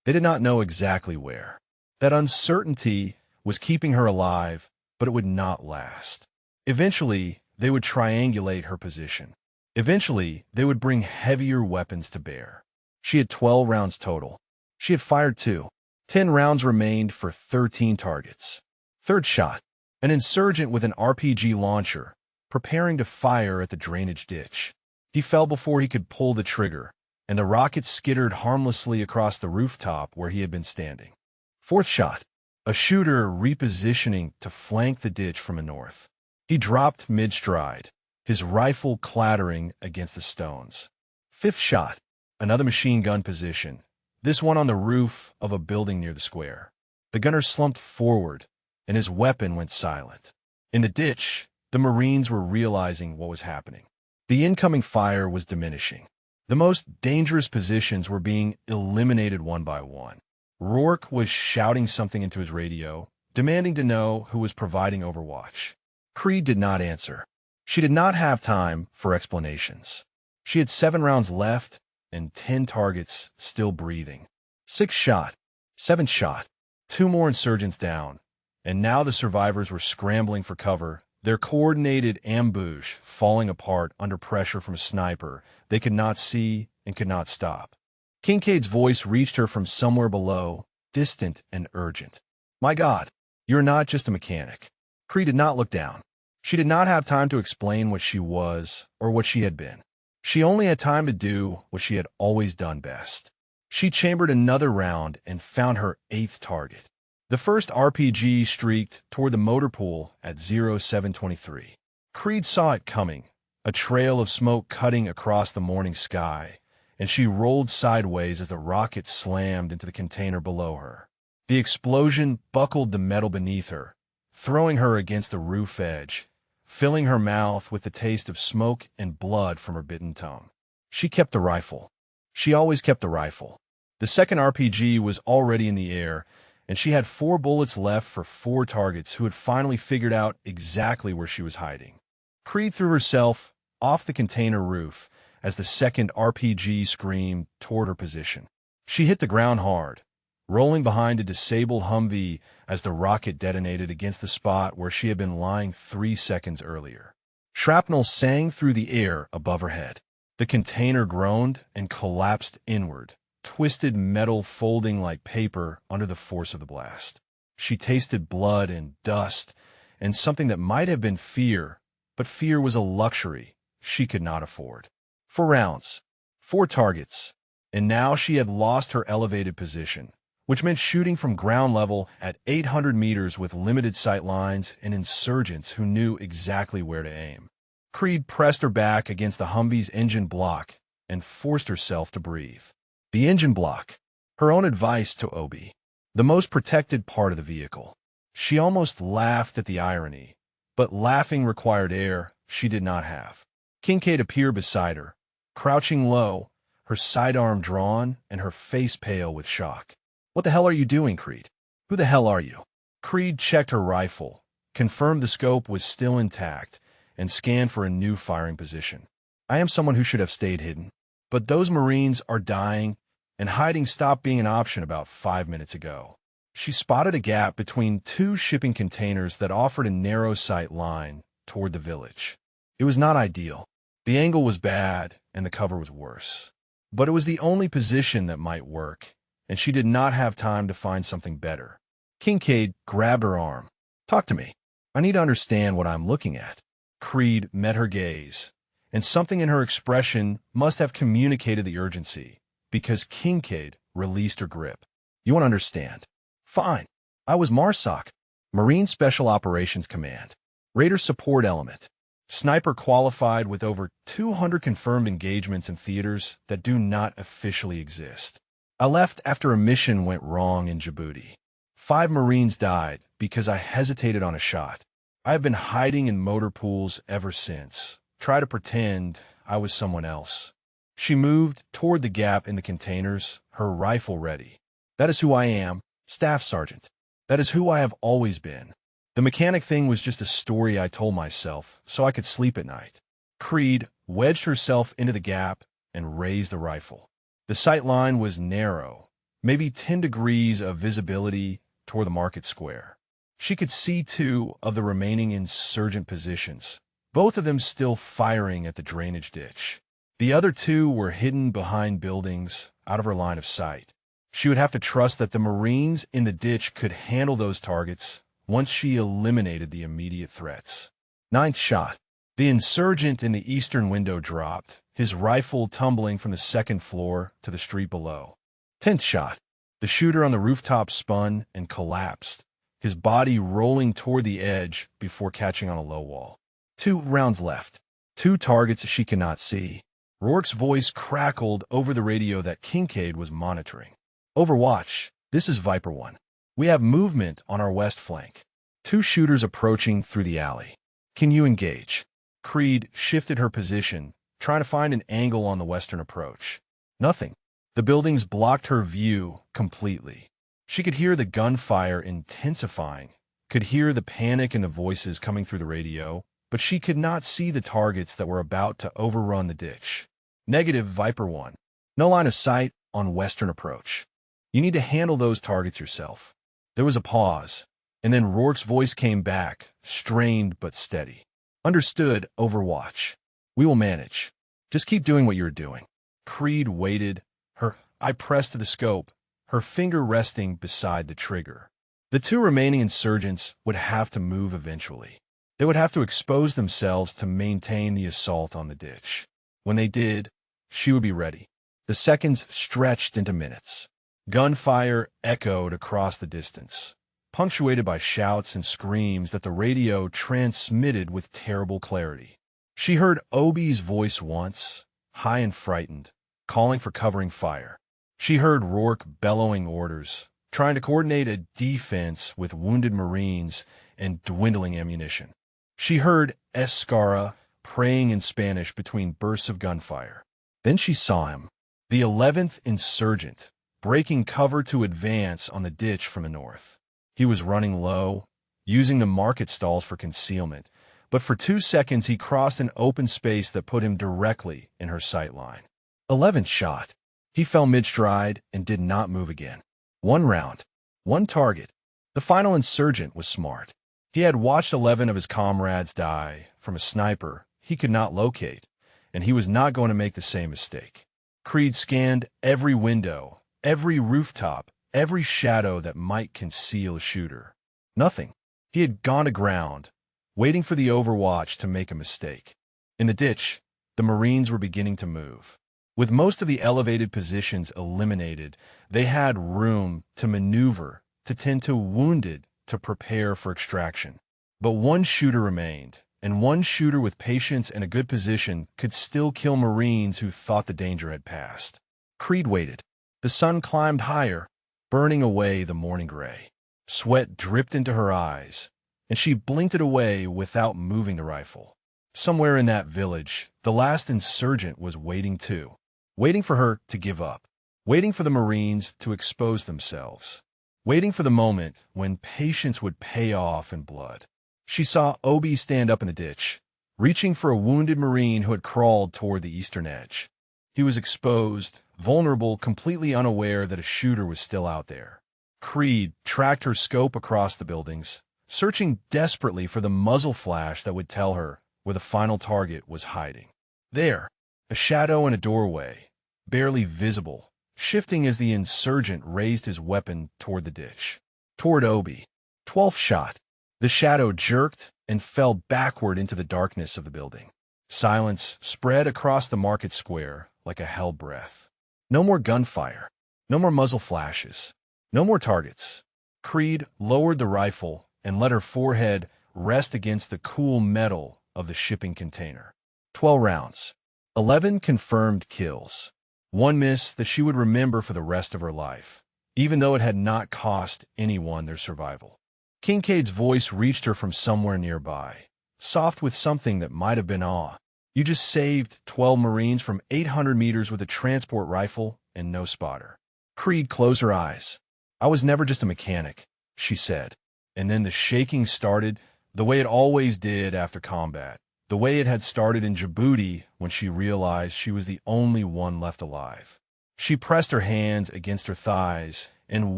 They did not know exactly where. That uncertainty was keeping her alive, but it would not last. Eventually, they would triangulate her position. Eventually, they would bring heavier weapons to bear. She had 12 rounds total. She had fired 2. 10 rounds remained for 13 targets. Third shot. an insurgent with an RPG launcher, preparing to fire at the drainage ditch. He fell before he could pull the trigger, and the rocket skittered harmlessly across the rooftop where he had been standing. Fourth shot. A shooter repositioning to flank the ditch from the north. He dropped mid-stride, his rifle clattering against the stones. Fifth shot. Another machine gun position, this one on the roof of a building near the square. The gunner slumped forward, and his weapon went silent. In the ditch, the Marines were realizing what was happening. The incoming fire was diminishing. The most dangerous positions were being eliminated one by one. Rourke was shouting something into his radio, demanding to know who was providing overwatch. Creed did not answer. She did not have time for explanations. She had 7 rounds left and 10 targets still breathing. 6th shot, 7th shot, 2 more insurgents down, and now the survivors were scrambling for cover, their coordinated ambush falling apart under pressure from a sniper they could not see and could not stop. Kincaid's voice reached her from somewhere below, distant and urgent. "My God, you're not just a mechanic." Creed did not look down. She did not have time to explain what she was or what she had been. She only had time to do what she had always done best. She chambered another round and found her 8th target. The first RPG streaked toward the motor pool at 0723. Creed saw it coming, a trail of smoke cutting across the morning sky, and she rolled sideways as the rocket slammed into the container below her. The explosion buckled the metal beneath her, throwing her against the roof edge, filling her mouth with the taste of smoke and blood from her bitten tongue. She kept the rifle. She always kept the rifle. The second RPG was already in the air, and she had 4 bullets left for 4 targets who had finally figured out exactly where she was hiding. Creed threw herself off the container roof as the second RPG screamed toward her position. She hit the ground hard, rolling behind a disabled Humvee as the rocket detonated against the spot where she had been lying 3 seconds earlier. Shrapnel sang through the air above her head. The container groaned and collapsed inward, twisted metal folding like paper under the force of the blast. She tasted blood and dust and something that might have been fear, but fear was a luxury she could not afford. 4 rounds, 4 targets, and now she had lost her elevated position, which meant shooting from ground level at 800 meters with limited sight lines and insurgents who knew exactly where to aim. Creed pressed her back against the Humvee's engine block and forced herself to breathe. The engine block, her own advice to Obi, the most protected part of the vehicle. She almost laughed at the irony, but laughing required air she did not have. Kincaid appeared beside her, crouching low, her sidearm drawn and her face pale with shock. "What the hell are you doing, Creed? Who the hell are you?" Creed checked her rifle, confirmed the scope was still intact, and scanned for a new firing position. "I am someone who should have stayed hidden, but those Marines are dying, and hiding stopped being an option about 5 minutes ago." She spotted a gap between 2 shipping containers that offered a narrow sight line toward the village. It was not ideal. The angle was bad, and the cover was worse. But it was the only position that might work, and she did not have time to find something better. Kincaid grabbed her arm. "Talk to me. I need to understand what I'm looking at." Creed met her gaze, and something in her expression must have communicated the urgency, because Kincaid released her grip. "You want to understand? Fine. I was MARSOC, Marine Special Operations Command, Raider Support Element, sniper qualified with over 200 confirmed engagements in theaters that do not officially exist. I left after a mission went wrong in Djibouti. 5 Marines died because I hesitated on a shot. I have been hiding in motor pools ever since. Try to pretend I was someone else." She moved toward the gap in the containers, her rifle ready. "That is who I am, Staff Sergeant. That is who I have always been. The mechanic thing was just a story I told myself so I could sleep at night." Creed wedged herself into the gap and raised the rifle. The sight line was narrow, maybe 10 degrees of visibility toward the market square. She could see 2 of the remaining insurgent positions, both of them still firing at the drainage ditch. The other 2 were hidden behind buildings, out of her line of sight. She would have to trust that the Marines in the ditch could handle those targets, once she eliminated the immediate threats. Ninth shot. The insurgent in the eastern window dropped, his rifle tumbling from the second floor to the street below. 10th shot. The shooter on the rooftop spun and collapsed, his body rolling toward the edge before catching on a low wall. 2 rounds left. 2 targets she cannot see. Rourke's voice crackled over the radio that Kincaid was monitoring. Overwatch, this is Viper 1. We have movement on our west flank. 2 shooters approaching through the alley. Can you engage? Creed shifted her position, trying to find an angle on the western approach. Nothing. The buildings blocked her view completely. She could hear the gunfire intensifying, could hear the panic in the voices coming through the radio, but she could not see the targets that were about to overrun the ditch. Negative, Viper 1. No line of sight on western approach. You need to handle those targets yourself. There was a pause, and then Rourke's voice came back, strained but steady. Understood, Overwatch. We will manage. Just keep doing what you're doing. Creed waited, her eye pressed to the scope, her finger resting beside the trigger. The 2 remaining insurgents would have to move eventually. They would have to expose themselves to maintain the assault on the ditch. When they did, she would be ready. The seconds stretched into minutes. Gunfire echoed across the distance, punctuated by shouts and screams that the radio transmitted with terrible clarity. She heard Obi's voice once, high and frightened, calling for covering fire. She heard Rourke bellowing orders, trying to coordinate a defense with wounded Marines and dwindling ammunition. She heard Escara praying in Spanish between bursts of gunfire. Then she saw him, the 11th insurgent, breaking cover to advance on the ditch from the north. He was running low, using the market stalls for concealment, but for 2 seconds he crossed an open space that put him directly in her sight line. 11th shot. He fell mid-stride and did not move again. 1 round. 1 target. The final insurgent was smart. He had watched 11 of his comrades die from a sniper he could not locate, and he was not going to make the same mistake. Creed scanned every window, every rooftop, every shadow that might conceal a shooter. Nothing. He had gone aground, waiting for the Overwatch to make a mistake. In the ditch, the Marines were beginning to move. With most of the elevated positions eliminated, they had room to maneuver, to tend to wounded, to prepare for extraction. But 1 shooter remained, and 1 shooter with patience and a good position could still kill Marines who thought the danger had passed. Creed waited. The sun climbed higher, burning away the morning gray. Sweat dripped into her eyes, and she blinked it away without moving the rifle. Somewhere in that village, the last insurgent was waiting too. Waiting for her to give up. Waiting for the Marines to expose themselves. Waiting for the moment when patience would pay off in blood. She saw Obi stand up in the ditch, reaching for a wounded Marine who had crawled toward the eastern edge. He was exposed, vulnerable, completely unaware that a shooter was still out there. Creed tracked her scope across the buildings, searching desperately for the muzzle flash that would tell her where the final target was hiding. There, a shadow in a doorway, barely visible, shifting as the insurgent raised his weapon toward the ditch. Toward Obi. 12th shot. The shadow jerked and fell backward into the darkness of the building. Silence spread across the market square like a hell breath. No more gunfire. No more muzzle flashes. No more targets. Creed lowered the rifle and let her forehead rest against the cool metal of the shipping container. 12 rounds. 11 confirmed kills. 1 miss that she would remember for the rest of her life, even though it had not cost anyone their survival. Kincaid's voice reached her from somewhere nearby, soft with something that might have been awe. You just saved 12 Marines from 800 meters with a transport rifle and no spotter. Creed closed her eyes. I was never just a mechanic, she said. And then the shaking started, the way it always did after combat, the way it had started in Djibouti when she realized she was the only one left alive. She pressed her hands against her thighs and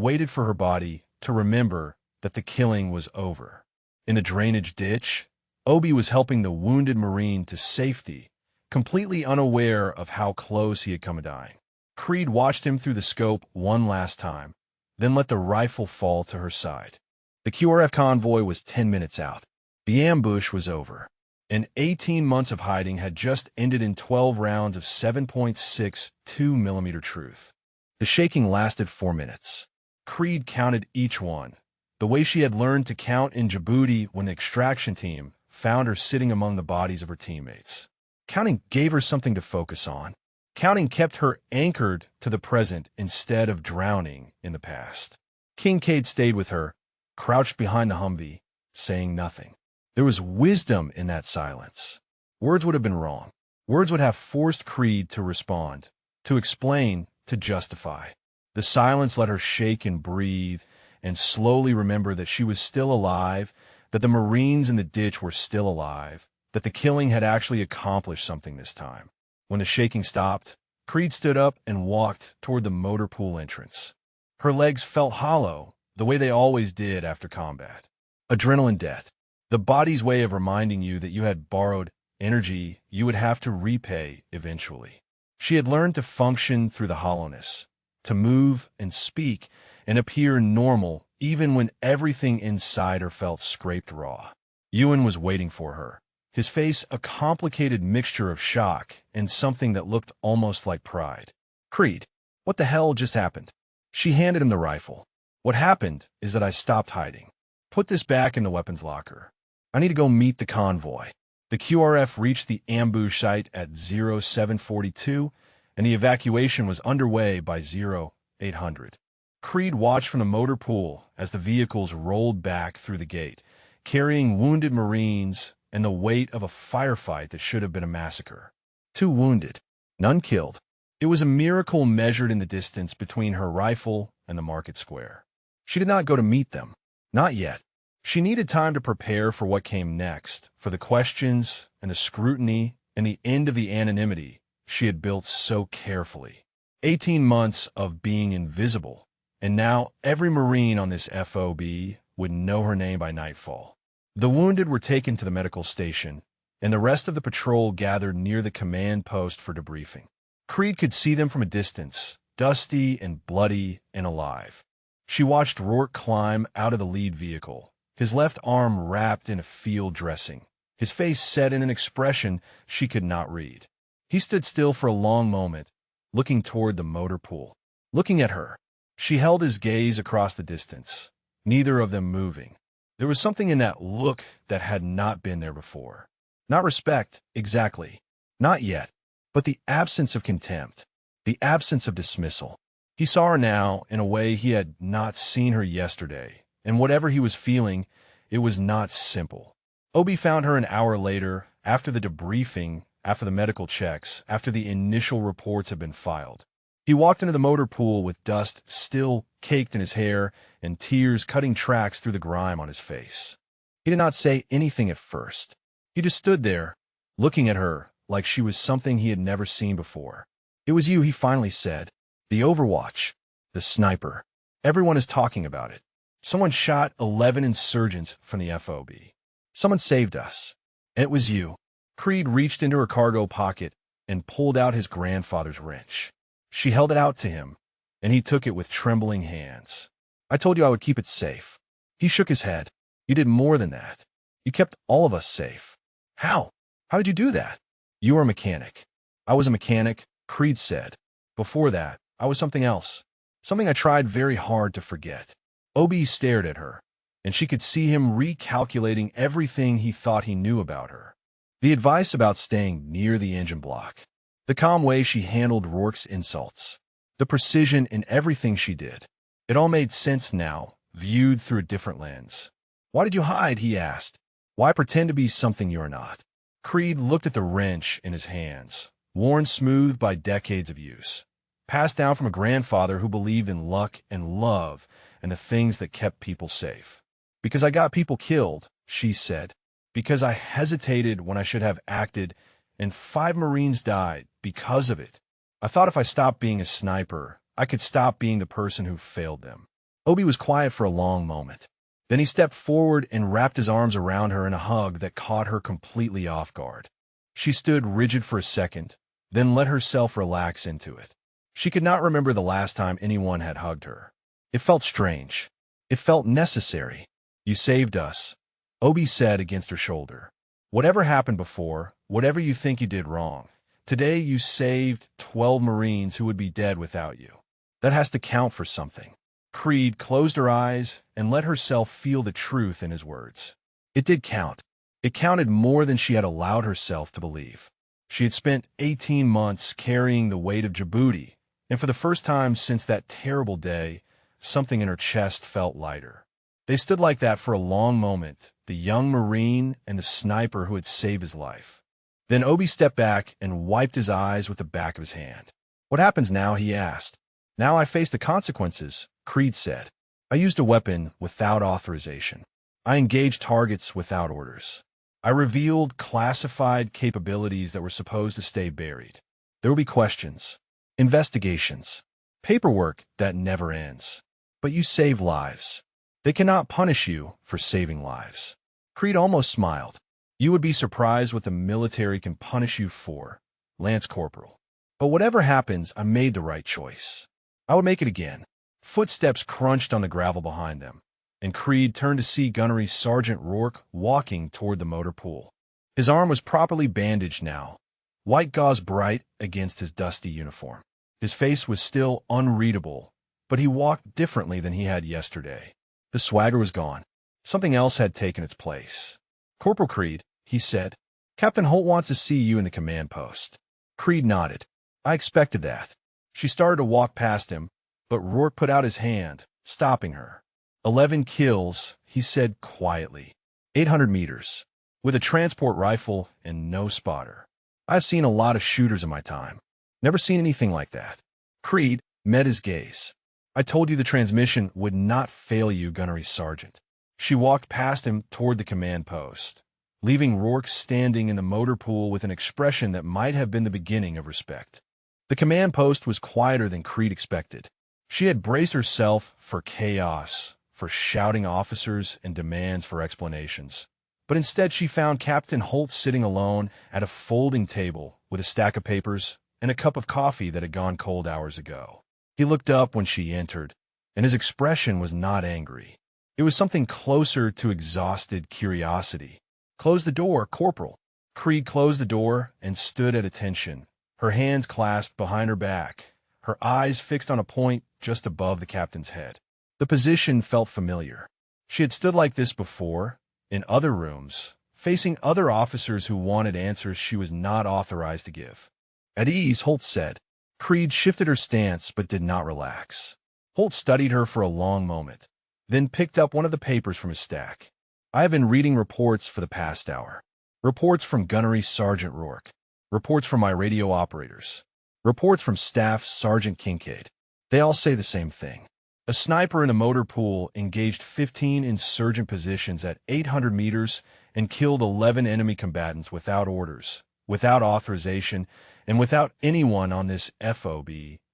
waited for her body to remember that the killing was over. In the drainage ditch, Obi was helping the wounded Marine to safety, completely unaware of how close he had come to dying. Creed watched him through the scope one last time, then let the rifle fall to her side. The QRF convoy was 10 minutes out. The ambush was over. And 18 months of hiding had just ended in 12 rounds of 7.62mm truth. The shaking lasted 4 minutes. Creed counted each one, the way she had learned to count in Djibouti when the extraction team found her sitting among the bodies of her teammates. Counting gave her something to focus on. Counting kept her anchored to the present instead of drowning in the past. Kincaid stayed with her, crouched behind the Humvee, saying nothing. There was wisdom in that silence. Words would have been wrong. Words would have forced Creed to respond, to explain, to justify. The silence let her shake and breathe and slowly remember that she was still alive, that the Marines in the ditch were still alive, that the killing had actually accomplished something this time. When the shaking stopped, Creed stood up and walked toward the motor pool entrance. Her legs felt hollow, the way they always did after combat. Adrenaline debt. The body's way of reminding you that you had borrowed energy you would have to repay eventually. She had learned to function through the hollowness, to move and speak and appear normal even when everything inside her felt scraped raw. Ewan was waiting for her, his face a complicated mixture of shock and something that looked almost like pride. "Creed, what the hell just happened?" She handed him the rifle. "What happened is that I stopped hiding. Put this back in the weapons locker. I need to go meet the convoy." The QRF reached the ambush site at 0742, and the evacuation was underway by 0800. Creed watched from the motor pool as the vehicles rolled back through the gate, carrying wounded Marines and the weight of a firefight that should have been a massacre. 2 wounded, none killed. It was a miracle measured in the distance between her rifle and the market square. She did not go to meet them. Not yet. She needed time to prepare for what came next, for the questions and the scrutiny and the end of the anonymity she had built so carefully. 18 months of being invisible, and now every Marine on this FOB would know her name by nightfall. The wounded were taken to the medical station, and the rest of the patrol gathered near the command post for debriefing. Creed could see them from a distance, dusty and bloody and alive. She watched Rourke climb out of the lead vehicle, his left arm wrapped in a field dressing, his face set in an expression she could not read. He stood still for a long moment, looking toward the motor pool, looking at her. She held his gaze across the distance, neither of them moving. There was something in that look that had not been there before. Not respect, exactly. Not yet. But the absence of contempt, the absence of dismissal. He saw her now in a way he had not seen her yesterday, and whatever he was feeling, it was not simple. Obi found her an hour later, after the debriefing, after the medical checks, after the initial reports had been filed. He walked into the motor pool with dust still caked in his hair and tears cutting tracks through the grime on his face. He did not say anything at first. He just stood there, looking at her like she was something he had never seen before. "It was you," he finally said. "The Overwatch. The sniper. Everyone is talking about it. Someone shot 11 insurgents from the FOB. Someone saved us. And it was you." Creed reached into her cargo pocket and pulled out his grandfather's wrench. She held it out to him, and he took it with trembling hands. "I told you I would keep it safe." He shook his head. "You did more than that. You kept all of us safe." "How? How did you do that?" "You were a mechanic." "I was a mechanic," Creed said. "Before that, I was something else. Something I tried very hard to forget." Obi stared at her, and she could see him recalculating everything he thought he knew about her. The advice about staying near the engine block, the calm way she handled Rourke's insults, the precision in everything she did. It all made sense now, viewed through a different lens. "Why did you hide?" he asked. "Why pretend to be something you're not?" Creed looked at the wrench in his hands, worn smooth by decades of use, passed down from a grandfather who believed in luck and love and the things that kept people safe. "Because I got people killed," she said. "Because I hesitated when I should have acted, and 5 Marines died because of it. I thought if I stopped being a sniper, I could stop being the person who failed them." Obi was quiet for a long moment. Then he stepped forward and wrapped his arms around her in a hug that caught her completely off guard. She stood rigid for a second, then let herself relax into it. She could not remember the last time anyone had hugged her. It felt strange. It felt necessary. You saved us, Obi said against her shoulder. Whatever happened before, whatever you think you did wrong, today you saved 12 Marines who would be dead without you. That has to count for something. Creed closed her eyes and let herself feel the truth in his words. It did count. It counted more than she had allowed herself to believe. She had spent 18 months carrying the weight of Djibouti, and for the first time since that terrible day, something in her chest felt lighter. They stood like that for a long moment, the young Marine and the sniper who had saved his life. Then Obi stepped back and wiped his eyes with the back of his hand. What happens now? He asked. Now I face the consequences, Creed said. I used a weapon without authorization. I engaged targets without orders. I revealed classified capabilities that were supposed to stay buried. There will be questions, investigations, paperwork that never ends. But you save lives. They cannot punish you for saving lives. Creed almost smiled. You would be surprised what the military can punish you for, Lance Corporal. But whatever happens, I made the right choice. I would make it again. Footsteps crunched on the gravel behind them, and Creed turned to see Gunnery Sergeant Rourke walking toward the motor pool. His arm was properly bandaged now, white gauze bright against his dusty uniform. His face was still unreadable, but he walked differently than he had yesterday. The swagger was gone. Something else had taken its place. Corporal Creed, he said, Captain Holt wants to see you in the command post. Creed nodded. I expected that. She started to walk past him, but Rourke put out his hand, stopping her. 11 kills, he said quietly. 800 meters. With a transport rifle and no spotter. I've seen a lot of shooters in my time. Never seen anything like that. Creed met his gaze. I told you the transmission would not fail you, Gunnery Sergeant. She walked past him toward the command post, leaving Rourke standing in the motor pool with an expression that might have been the beginning of respect. The command post was quieter than Creed expected. She had braced herself for chaos, for shouting officers and demands for explanations. But instead she found Captain Holt sitting alone at a folding table with a stack of papers and a cup of coffee that had gone cold hours ago. He looked up when she entered, and his expression was not angry. It was something closer to exhausted curiosity. Close the door, Corporal. Creed closed the door and stood at attention, her hands clasped behind her back, her eyes fixed on a point just above the captain's head. The position felt familiar. She had stood like this before, in other rooms, facing other officers who wanted answers she was not authorized to give. At ease, Holt said. Creed shifted her stance but did not relax. Holt studied her for a long moment, then picked up one of the papers from his stack. I have been reading reports for the past hour. Reports from Gunnery Sergeant Rourke. Reports from my radio operators. Reports from Staff Sergeant Kincaid. They all say the same thing. A sniper in a motor pool engaged 15 insurgent positions at 800 meters and killed 11 enemy combatants without orders, without authorization, and without anyone on this FOB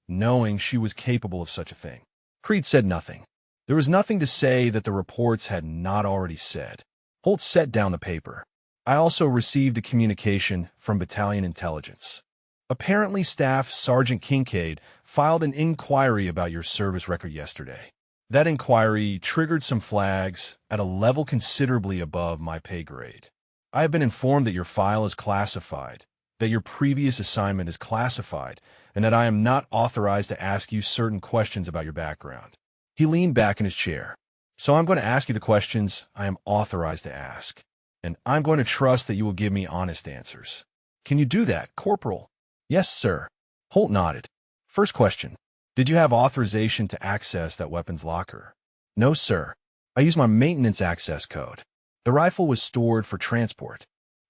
knowing she was capable of such a thing. Creed said nothing. There was nothing to say that the reports had not already said. Holt set down the paper. I also received a communication from Battalion Intelligence. Apparently, Staff Sergeant Kincaid filed an inquiry about your service record yesterday. That inquiry triggered some flags at a level considerably above my pay grade. I have been informed that your file is classified, that your previous assignment is classified, and that I am not authorized to ask you certain questions about your background. He leaned back in his chair. So I'm going to ask you the questions I am authorized to ask, and I'm going to trust that you will give me honest answers. Can you do that, Corporal? Yes, sir. Holt nodded. First question. Did you have authorization to access that weapons locker? No, sir. I used my maintenance access code. The rifle was stored for transport.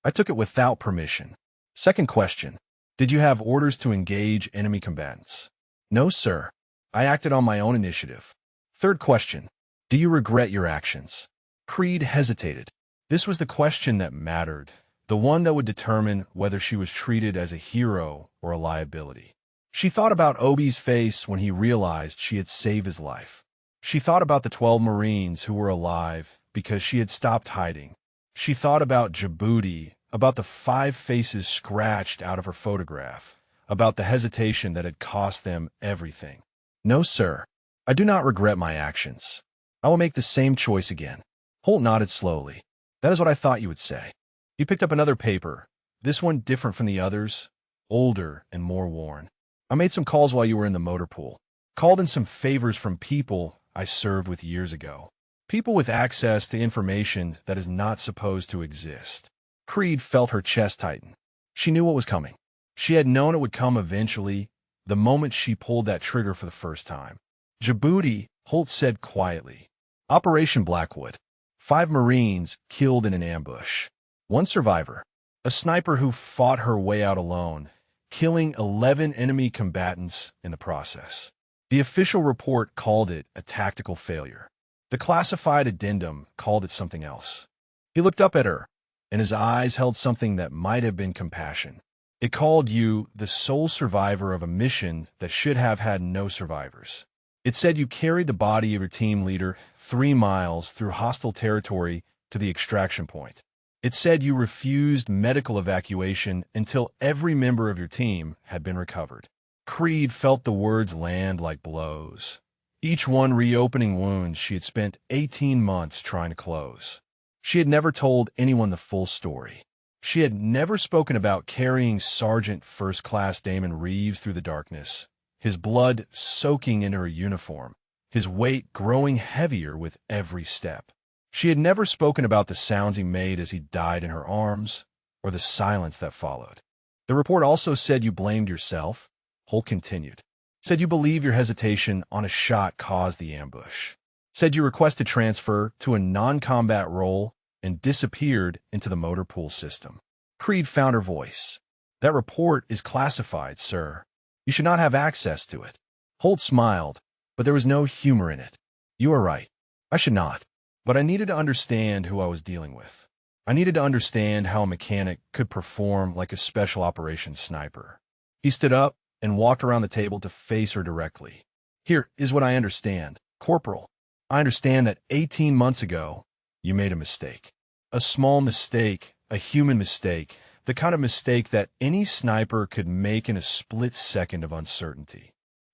I took it without permission. Second question. Did you have orders to engage enemy combatants? No, sir. I acted on my own initiative. Third question. Do you regret your actions? Creed hesitated. This was the question that mattered, the one that would determine whether she was treated as a hero or a liability. She thought about Obi's face when he realized she had saved his life. She thought about the 12 Marines who were alive because she had stopped hiding. She thought about Djibouti, about the 5 faces scratched out of her photograph, about the hesitation that had cost them everything. No, sir. I do not regret my actions. I will make the same choice again. Holt nodded slowly. That is what I thought you would say. He picked up another paper, this one different from the others, older and more worn. I made some calls while you were in the motor pool. Called in some favors from people I served with years ago. People with access to information that is not supposed to exist. Creed felt her chest tighten. She knew what was coming. She had known it would come eventually, the moment she pulled that trigger for the first time. Djibouti, Holt said quietly. Operation Blackwood. 5 Marines killed in an ambush. 1 survivor. A sniper who fought her way out alone, killing 11 enemy combatants in the process. The official report called it a tactical failure. The classified addendum called it something else. He looked up at her, and his eyes held something that might have been compassion. It called you the sole survivor of a mission that should have had no survivors. It said you carried the body of your team leader 3 miles through hostile territory to the extraction point. It said you refused medical evacuation until every member of your team had been recovered. Creed felt the words land like blows, each one reopening wounds she had spent 18 months trying to close. She had never told anyone the full story. She had never spoken about carrying Sergeant First Class Damon Reeves through the darkness, his blood soaking into her uniform, his weight growing heavier with every step. She had never spoken about the sounds he made as he died in her arms, or the silence that followed. The report also said you blamed yourself, Holt continued. Said you believe your hesitation on a shot caused the ambush. Said you requested transfer to a non-combat role and disappeared into the motor pool system. Creed found her voice. That report is classified, sir. You should not have access to it. Holt smiled, but there was no humor in it. You are right. I should not. But I needed to understand who I was dealing with. I needed to understand how a mechanic could perform like a special operations sniper. He stood up and walked around the table to face her directly. Here is what I understand, Corporal. I understand that 18 months ago, you made a mistake. A small mistake, a human mistake, the kind of mistake that any sniper could make in a split second of uncertainty.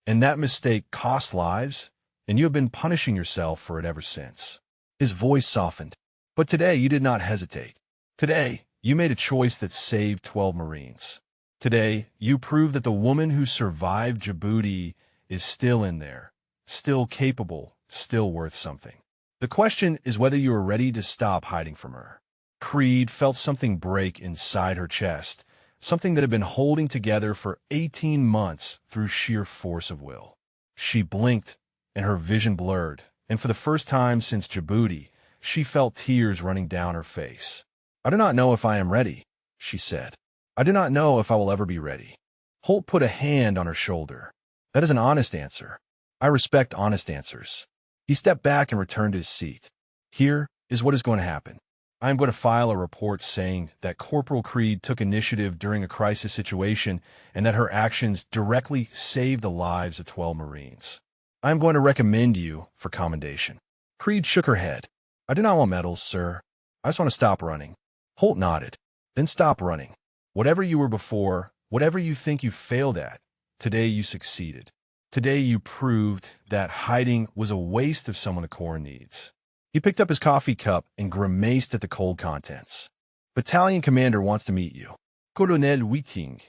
And that mistake cost lives, and you have been punishing yourself for it ever since. His voice softened. But today you did not hesitate. Today, you made a choice that saved 12 Marines. Today, you proved that the woman who survived Djibouti is still in there, still capable, still worth something. The question is whether you are ready to stop hiding from her. Creed felt something break inside her chest, something that had been holding together for 18 months through sheer force of will. She blinked, and her vision blurred, and for the first time since Djibouti, she felt tears running down her face. I do not know if I am ready, she said. I do not know if I will ever be ready. Holt put a hand on her shoulder. That is an honest answer. I respect honest answers. He stepped back and returned to his seat. Here is what is going to happen. I am going to file a report saying that Corporal Creed took initiative during a crisis situation and that her actions directly saved the lives of 12 Marines. I am going to recommend you for commendation. Creed shook her head. I do not want medals, sir. I just want to stop running. Holt nodded. Then stop running. Whatever you were before, whatever you think you failed at, today you succeeded. Today you proved that hiding was a waste of someone the Corps needs. He picked up his coffee cup and grimaced at the cold contents. Battalion commander wants to meet you. Colonel Whiting.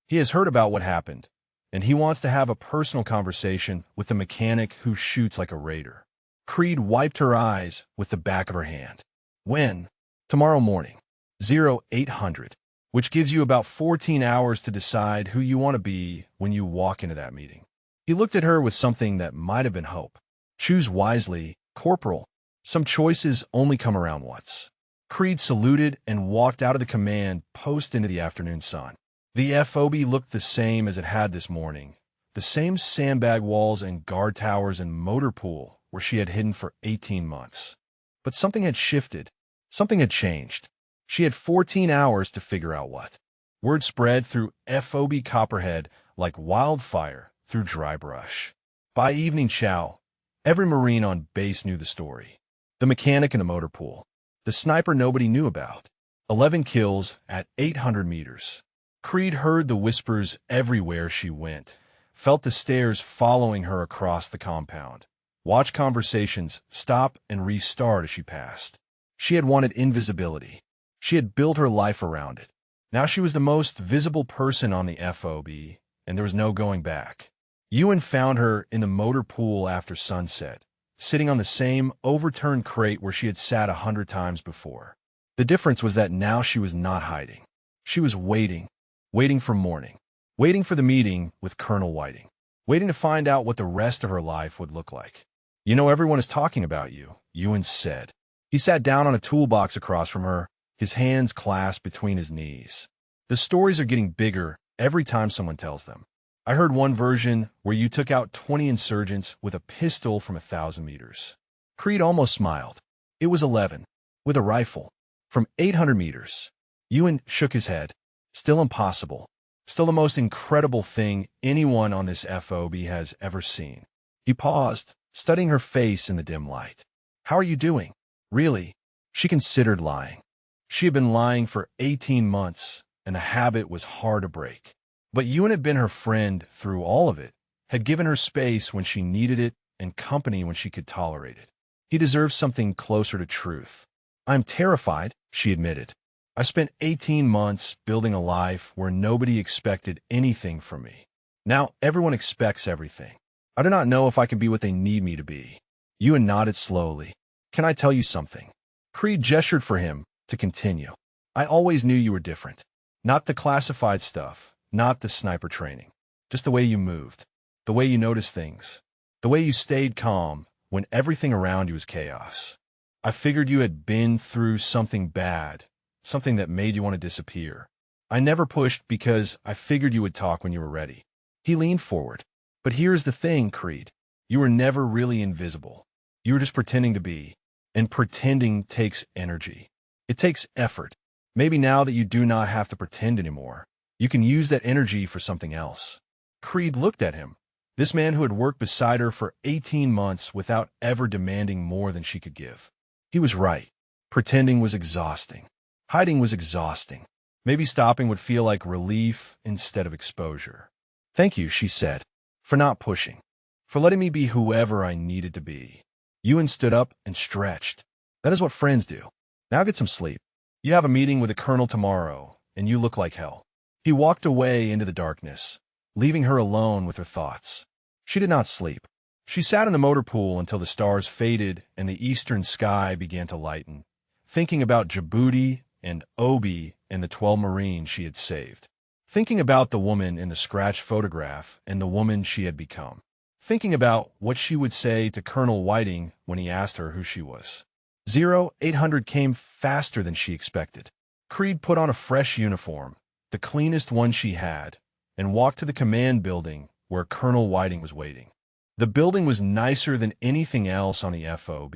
He has heard about what happened, and he wants to have a personal conversation with the mechanic who shoots like a raider. Creed wiped her eyes with the back of her hand. When? Tomorrow morning. 0800. Which gives you about 14 hours to decide who you want to be when you walk into that meeting. He looked at her with something that might have been hope. Choose wisely, Corporal. Some choices only come around once. Creed saluted and walked out of the command post into the afternoon sun. The FOB looked the same as it had this morning. The same sandbag walls and guard towers and motor pool where she had hidden for 18 months. But something had shifted. Something had changed. She had 14 hours to figure out what. Word spread through FOB Copperhead like wildfire through dry brush. By evening chow, every Marine on base knew the story. The mechanic in the motor pool. The sniper nobody knew about. 11 kills at 800 meters. Creed heard the whispers everywhere she went, felt the stares following her across the compound, watched conversations stop and restart as she passed. She had wanted invisibility. She had built her life around it. Now she was the most visible person on the FOB, and there was no going back. Ewan found her in the motor pool after sunset, sitting on the same overturned crate where she had sat 100 times before. The difference was that now she was not hiding. She was waiting for morning, waiting for the meeting with Colonel Whiting, waiting to find out what the rest of her life would look like. "You know, everyone is talking about you," Ewan said. He sat down on a toolbox across from her, his hands clasped between his knees. "The stories are getting bigger every time someone tells them. I heard one version where you took out 20 insurgents with a pistol from 1,000 meters. Creed almost smiled. It was 11, with a rifle, from 800 meters. Ewan shook his head. Still impossible. Still the most incredible thing anyone on this FOB has ever seen. He paused, studying her face in the dim light. "How are you doing? Really?" She considered lying. She had been lying for 18 months, and the habit was hard to break. But Ewan had been her friend through all of it, had given her space when she needed it and company when she could tolerate it. He deserved something closer to truth. "I'm terrified," she admitted. "I spent 18 months building a life where nobody expected anything from me. Now everyone expects everything. I do not know if I can be what they need me to be." Ewan nodded slowly. "Can I tell you something?" Creed gestured for him to continue. "I always knew you were different. Not the classified stuff, not the sniper training. Just the way you moved, the way you noticed things, the way you stayed calm when everything around you was chaos. I figured you had been through something bad, something that made you want to disappear. I never pushed because I figured you would talk when you were ready." He leaned forward. "But here's the thing, Creed. You were never really invisible. You were just pretending to be. And pretending takes energy. It takes effort. Maybe now that you do not have to pretend anymore, you can use that energy for something else." Creed looked at him, this man who had worked beside her for 18 months without ever demanding more than she could give. He was right. Pretending was exhausting. Hiding was exhausting. Maybe stopping would feel like relief instead of exposure. "Thank you," she said, "for not pushing, for letting me be whoever I needed to be." Ewan stood up and stretched. "That is what friends do. Now get some sleep. You have a meeting with the colonel tomorrow, and you look like hell." He walked away into the darkness, leaving her alone with her thoughts. She did not sleep. She sat in the motor pool until the stars faded and the eastern sky began to lighten, thinking about Djibouti and Obi and the 12 Marines she had saved. Thinking about the woman in the scratched photograph and the woman she had become. Thinking about what she would say to Colonel Whiting when he asked her who she was. 0800 came faster than she expected. Creed put on a fresh uniform, the cleanest one she had, and walked to the command building where Colonel Whiting was waiting. The building was nicer than anything else on the FOB,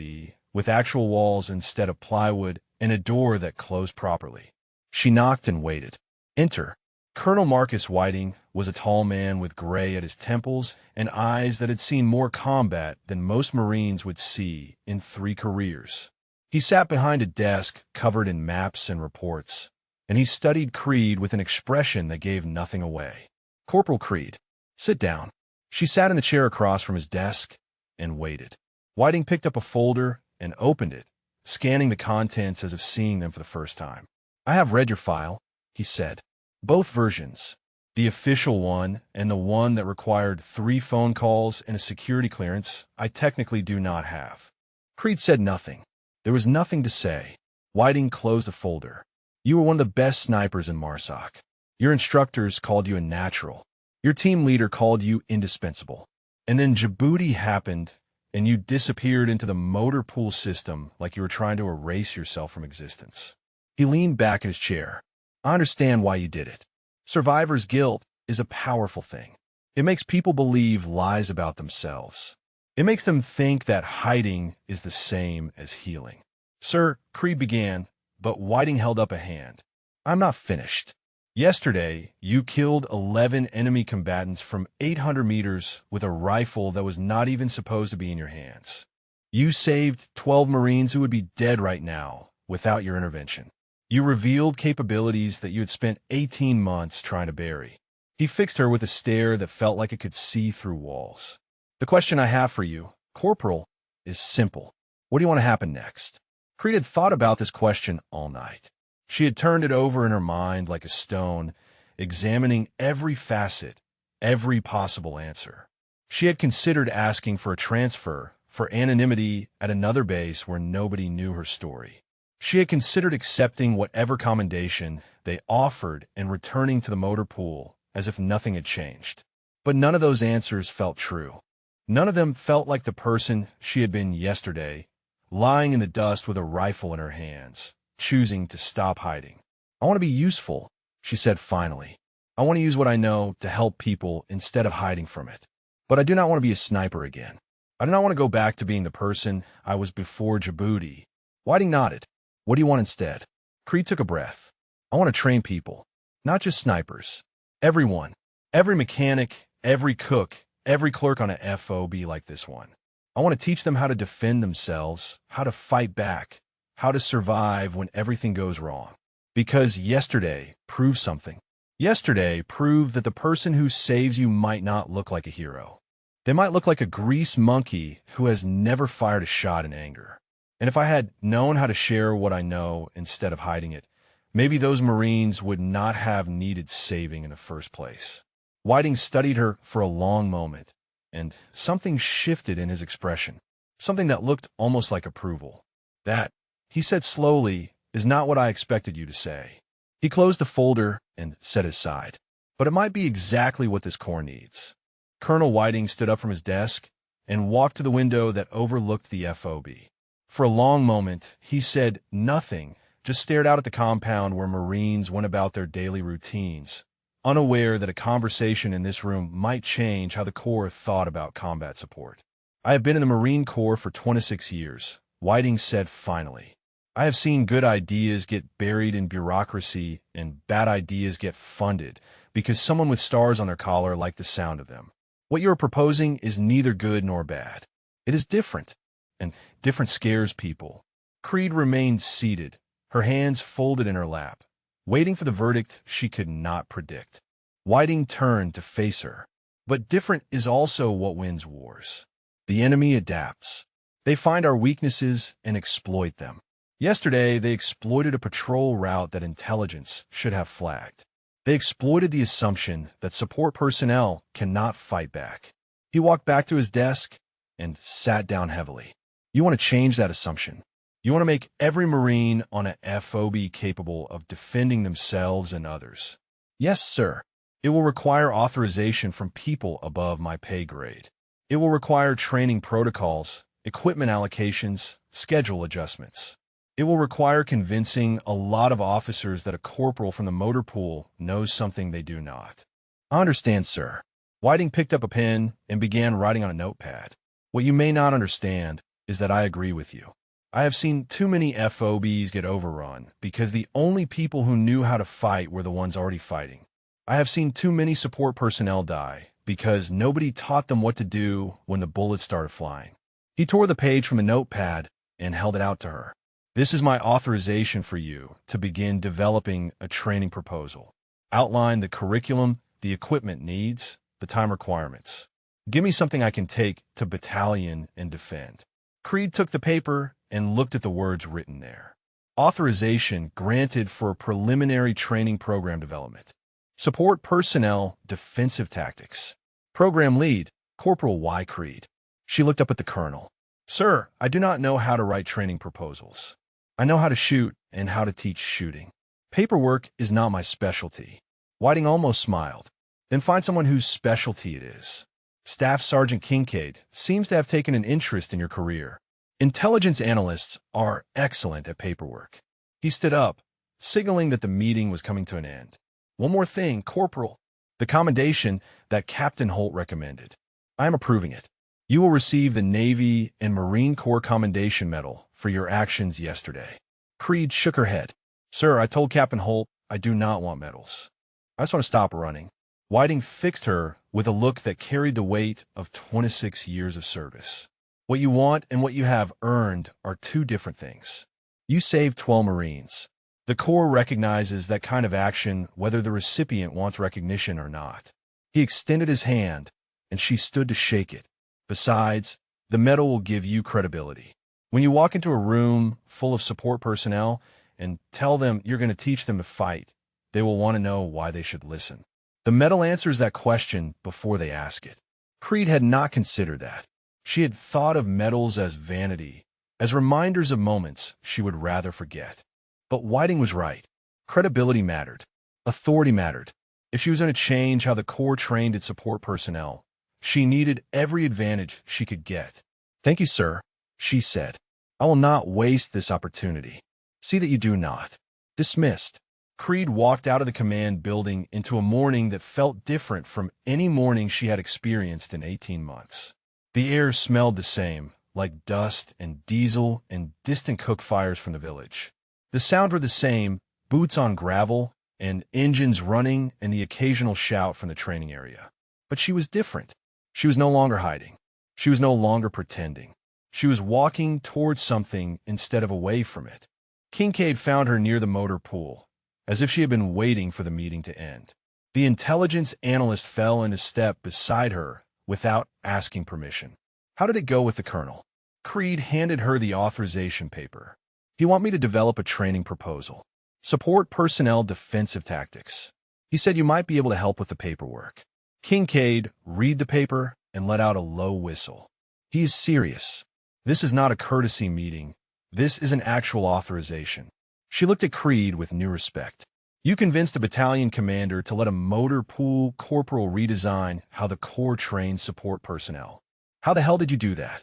with actual walls instead of plywood and a door that closed properly. She knocked and waited. "Enter." Colonel Marcus Whiting was a tall man with gray at his temples and eyes that had seen more combat than most Marines would see in 3 careers. He sat behind a desk covered in maps and reports, and he studied Creed with an expression that gave nothing away. "Corporal Creed, sit down." She sat in the chair across from his desk and waited. Whiting picked up a folder and opened it, scanning the contents as if seeing them for the first time. "I have read your file," he said. "Both versions, the official one and the one that required 3 phone calls and a security clearance, I technically do not have." Creed said nothing. There was nothing to say. Whiting closed the folder. "You were one of the best snipers in MARSOC. Your instructors called you a natural. Your team leader called you indispensable. And then Djibouti happened, and you disappeared into the motor pool system like you were trying to erase yourself from existence." He leaned back in his chair. "I understand why you did it. Survivor's guilt is a powerful thing. It makes people believe lies about themselves. It makes them think that hiding is the same as healing." "Sir," Creed began, but Whiting held up a hand. "I'm not finished. Yesterday, you killed 11 enemy combatants from 800 meters with a rifle that was not even supposed to be in your hands. You saved 12 Marines who would be dead right now without your intervention. You revealed capabilities that you had spent 18 months trying to bury." He fixed her with a stare that felt like it could see through walls. "The question I have for you, Corporal, is simple. What do you want to happen next?" Creed had thought about this question all night. She had turned it over in her mind like a stone, examining every facet, every possible answer. She had considered asking for a transfer, for anonymity at another base where nobody knew her story. She had considered accepting whatever commendation they offered and returning to the motor pool as if nothing had changed. But none of those answers felt true. None of them felt like the person she had been yesterday, lying in the dust with a rifle in her hands, choosing to stop hiding. "I want to be useful," she said finally. "I want to use what I know to help people instead of hiding from it. But I do not want to be a sniper again. I do not want to go back to being the person I was before Djibouti." Whiting nodded. "What do you want instead?" Creed took a breath. "I want to train people, not just snipers. Everyone. Every mechanic, every cook, every clerk on a FOB like this one. I want to teach them how to defend themselves, how to fight back, how to survive when everything goes wrong. Because yesterday proved something. Yesterday proved that the person who saves you might not look like a hero. They might look like a grease monkey who has never fired a shot in anger. And if I had known how to share what I know instead of hiding it, maybe those Marines would not have needed saving in the first place." Whiting studied her for a long moment, and something shifted in his expression, something that looked almost like approval. "That," he said slowly, "is not what I expected you to say." He closed the folder and set it aside. "But it might be exactly what this Corps needs." Colonel Whiting stood up from his desk and walked to the window that overlooked the FOB. For a long moment, he said nothing, just stared out at the compound where Marines went about their daily routines, unaware that a conversation in this room might change how the Corps thought about combat support. "I have been in the Marine Corps for 26 years, Whiting said finally. "I have seen good ideas get buried in bureaucracy and bad ideas get funded because someone with stars on their collar liked the sound of them. What you are proposing is neither good nor bad. It is different, and different scares people." Creed remained seated, her hands folded in her lap, waiting for the verdict she could not predict. Whiting turned to face her. "But different is also what wins wars. The enemy adapts. They find our weaknesses and exploit them. Yesterday, they exploited a patrol route that intelligence should have flagged. They exploited the assumption that support personnel cannot fight back." He walked back to his desk and sat down heavily. "You want to change that assumption. You want to make every Marine on a FOB capable of defending themselves and others." "Yes, sir. It will require authorization from people above my pay grade. It will require training protocols, equipment allocations, schedule adjustments. It will require convincing a lot of officers that a corporal from the motor pool knows something they do not." "I understand, sir." Whiting picked up a pen and began writing on a notepad. "What you may not understand is that I agree with you. I have seen too many FOBs get overrun because the only people who knew how to fight were the ones already fighting. I have seen too many support personnel die because nobody taught them what to do when the bullets started flying." He tore the page from a notepad and held it out to her. "This is my authorization for you to begin developing a training proposal. Outline the curriculum, the equipment needs, the time requirements. Give me something I can take to battalion and defend." Creed took the paper and looked at the words written there. "Authorization granted for preliminary training program development. Support personnel defensive tactics. Program lead, Corporal Y. Creed." She looked up at the colonel. "Sir, I do not know how to write training proposals. I know how to shoot and how to teach shooting. Paperwork is not my specialty." Whiting almost smiled. "Then find someone whose specialty it is. Staff Sergeant Kincaid seems to have taken an interest in your career. Intelligence analysts are excellent at paperwork." He stood up, signaling that the meeting was coming to an end. "One more thing, Corporal. The commendation that Captain Holt recommended. I am approving it. You will receive the Navy and Marine Corps Commendation Medal for your actions yesterday." Creed shook her head. "Sir, I told Captain Holt I do not want medals. I just want to stop running." Whiting fixed her with a look that carried the weight of 26 years of service. "What you want and what you have earned are two different things. You saved 12 Marines. The Corps recognizes that kind of action whether the recipient wants recognition or not." He extended his hand, and she stood to shake it. "Besides, the medal will give you credibility. When you walk into a room full of support personnel and tell them you're going to teach them to fight, they will want to know why they should listen. The medal answers that question before they ask it. Creed had not considered that. She had thought of medals as vanity, as reminders of moments she would rather forget. But Whiting was right. Credibility mattered. Authority mattered. If she was going to change how the Corps trained its support personnel, she needed every advantage she could get. "Thank you, sir," she said. "I will not waste this opportunity. See that you do not." Dismissed. Creed walked out of the command building into a morning that felt different from any morning she had experienced in 18 months. The air smelled the same, like dust and diesel and distant cook fires from the village. The sounds were the same, boots on gravel and engines running and the occasional shout from the training area. But she was different. She was no longer hiding. She was no longer pretending. She was walking towards something instead of away from it. Kincaid found her near the motor pool, as if she had been waiting for the meeting to end. The intelligence analyst fell into step beside her without asking permission. "How did it go with the colonel?" Creed handed her the authorization paper. "He want me to develop a training proposal. Support personnel defensive tactics. He said you might be able to help with the paperwork." Kincaid read the paper and let out a low whistle. "He is serious. This is not a courtesy meeting. This is an actual authorization." She looked at Creed with new respect. "You convinced the battalion commander to let a motor pool corporal redesign how the Corps trains support personnel. How the hell did you do that?"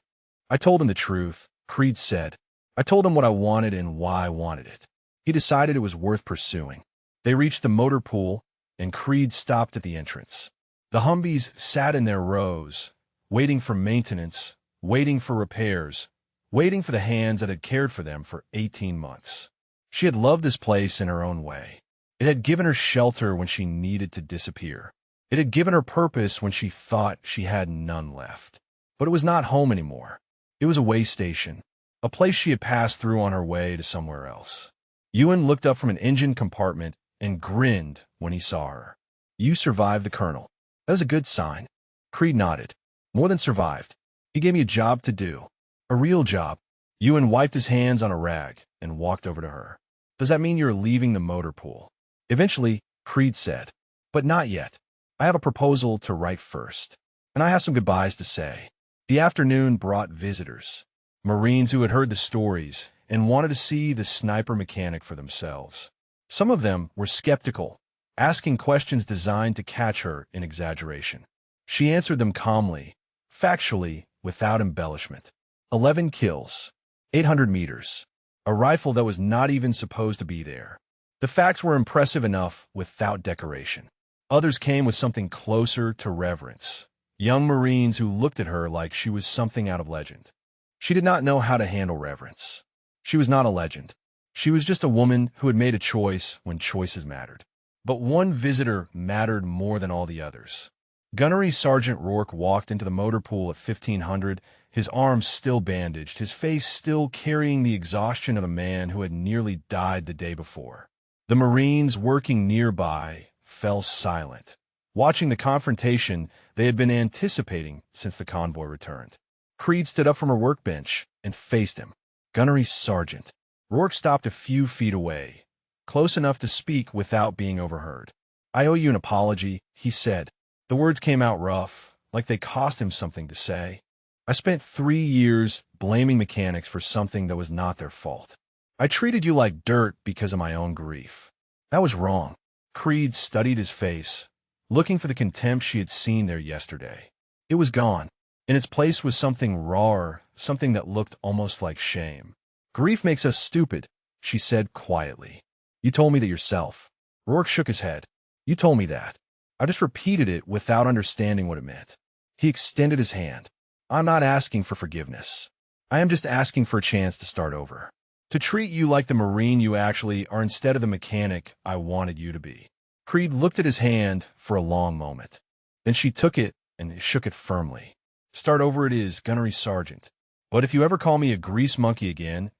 "I told him the truth," Creed said. "I told him what I wanted and why I wanted it. He decided it was worth pursuing." They reached the motor pool, and Creed stopped at the entrance. The Humvees sat in their rows, waiting for maintenance, waiting for repairs, waiting for the hands that had cared for them for 18 months. She had loved this place in her own way. It had given her shelter when she needed to disappear. It had given her purpose when she thought she had none left. But it was not home anymore. It was a way station, a place she had passed through on her way to somewhere else. Ewan looked up from an engine compartment and grinned when he saw her. "You survived the colonel. That is a good sign." Creed nodded. "More than survived. He gave me a job to do. A real job." Ewan wiped his hands on a rag and walked over to her. "Does that mean you're leaving the motor pool?" "Eventually," Creed said. "But not yet. I have a proposal to write first. And I have some goodbyes to say." The afternoon brought visitors. Marines who had heard the stories and wanted to see the sniper mechanic for themselves. Some of them were skeptical, asking questions designed to catch her in exaggeration. She answered them calmly, factually, without embellishment. 11 kills, 800 meters, a rifle that was not even supposed to be there. The facts were impressive enough without decoration. Others came with something closer to reverence. Young Marines who looked at her like she was something out of legend. She did not know how to handle reverence. She was not a legend. She was just a woman who had made a choice when choices mattered. But one visitor mattered more than all the others. Gunnery Sergeant Rourke walked into the motor pool at 1500, his arms still bandaged, his face still carrying the exhaustion of a man who had nearly died the day before. The Marines working nearby fell silent, watching the confrontation they had been anticipating since the convoy returned. Creed stood up from her workbench and faced him. "Gunnery Sergeant." Rourke stopped a few feet away, close enough to speak without being overheard. "I owe you an apology," he said. The words came out rough, like they cost him something to say. "I spent 3 years blaming mechanics for something that was not their fault. I treated you like dirt because of my own grief. That was wrong." Creed studied his face, looking for the contempt she had seen there yesterday. It was gone. In its place was something rawer, something that looked almost like shame. "Grief makes us stupid," she said quietly. "You told me that yourself." Rourke shook his head. "You told me that. I just repeated it without understanding what it meant." He extended his hand. "I'm not asking for forgiveness. I am just asking for a chance to start over. To treat you like the Marine you actually are instead of the mechanic I wanted you to be." Creed looked at his hand for a long moment. Then she took it and shook it firmly. "Start over it is, Gunnery Sergeant. But if you ever call me a grease monkey again,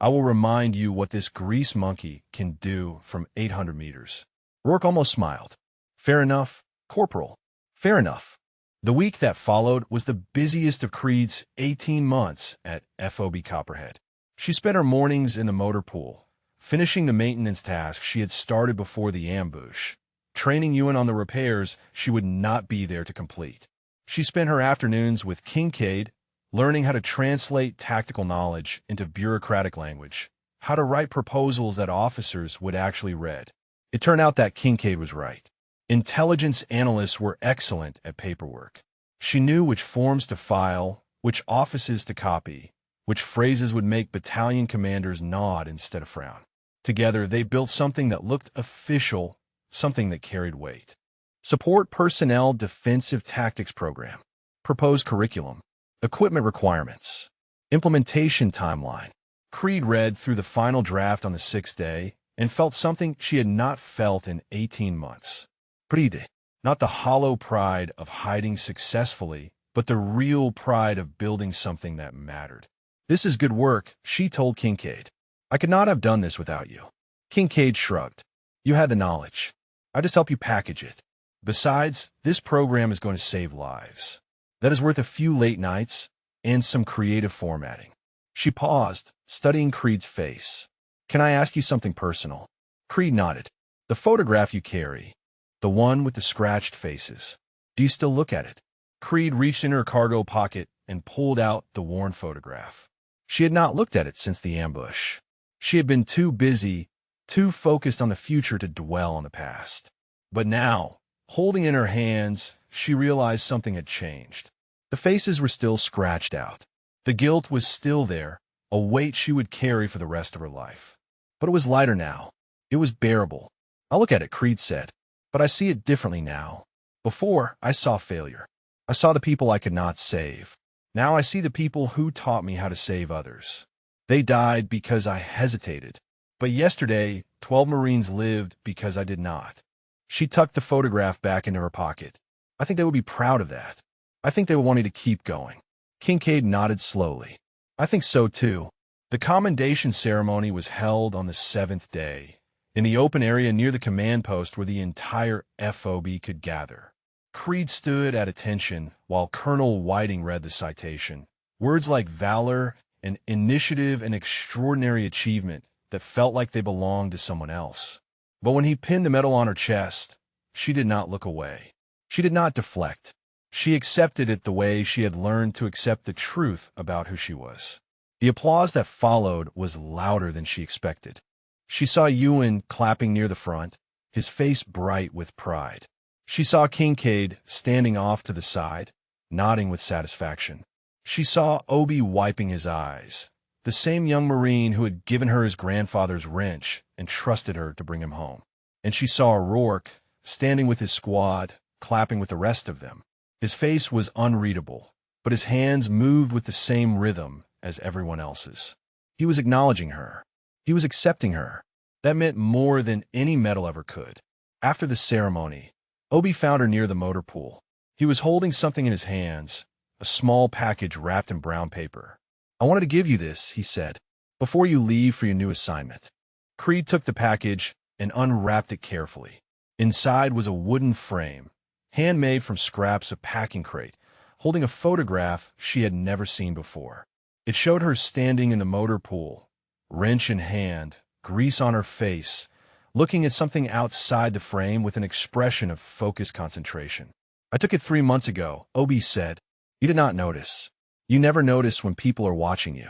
I will remind you what this grease monkey can do from 800 meters." Rourke almost smiled. "Fair enough, Corporal. Fair enough." The week that followed was the busiest of Creed's 18 months at FOB Copperhead. She spent her mornings in the motor pool, finishing the maintenance tasks she had started before the ambush, training Ewan on the repairs she would not be there to complete. She spent her afternoons with Kincaid, learning how to translate tactical knowledge into bureaucratic language, how to write proposals that officers would actually read. It turned out that Kincaid was right. Intelligence analysts were excellent at paperwork. She knew which forms to file, which offices to copy, which phrases would make battalion commanders nod instead of frown. Together, they built something that looked official, something that carried weight. Support Personnel Defensive Tactics Program. Proposed curriculum. Equipment requirements. Implementation timeline. Creed read through the final draft on the 6th day and felt something she had not felt in 18 months. Pride. Not the hollow pride of hiding successfully, but the real pride of building something that mattered. This is good work, she told Kincaid. I could not have done this without you. Kincaid shrugged. You had the knowledge. I just help you package it. Besides, this program is going to save lives. That is worth a few late nights and some creative formatting. She paused, studying Creed's face. Can I ask you something personal? Creed nodded. The photograph you carry, the one with the scratched faces. Do you still look at it? Creed reached in her cargo pocket and pulled out the worn photograph. She had not looked at it since the ambush. She had been too busy, too focused on the future to dwell on the past. But now, holding in her hands, she realized something had changed. The faces were still scratched out. The guilt was still there, a weight she would carry for the rest of her life. But it was lighter now. It was bearable. I'll look at it, Creed said. But I see it differently now. Before, I saw failure. I saw the people I could not save. Now I see the people who taught me how to save others. They died because I hesitated. But yesterday, 12 Marines lived because I did not. She tucked the photograph back into her pocket. I think they would be proud of that. I think they would want me to keep going. Kincaid nodded slowly. I think so too. The commendation ceremony was held on the 7th day, in the open area near the command post where the entire FOB could gather. Creed stood at attention while Colonel Whiting read the citation. Words like valor and initiative and extraordinary achievement that felt like they belonged to someone else. But when he pinned the medal on her chest, she did not look away. She did not deflect. She accepted it the way she had learned to accept the truth about who she was. The applause that followed was louder than she expected. She saw Ewan clapping near the front, his face bright with pride. She saw Kincaid standing off to the side, nodding with satisfaction. She saw Obi wiping his eyes, the same young Marine who had given her his grandfather's wrench and trusted her to bring him home. And she saw O'Rourke standing with his squad, clapping with the rest of them. His face was unreadable, but his hands moved with the same rhythm as everyone else's. He was acknowledging her. He was accepting her. That meant more than any medal ever could. After the ceremony, Obi found her near the motor pool. He was holding something in his hands, a small package wrapped in brown paper. I wanted to give you this, he said, before you leave for your new assignment. Creed took the package and unwrapped it carefully. Inside was a wooden frame, handmade from scraps of packing crate, holding a photograph she had never seen before. It showed her standing in the motor pool, wrench in hand, grease on her face, looking at something outside the frame with an expression of focused concentration. I took it 3 months ago, Obi said. You did not notice. You never notice when people are watching you.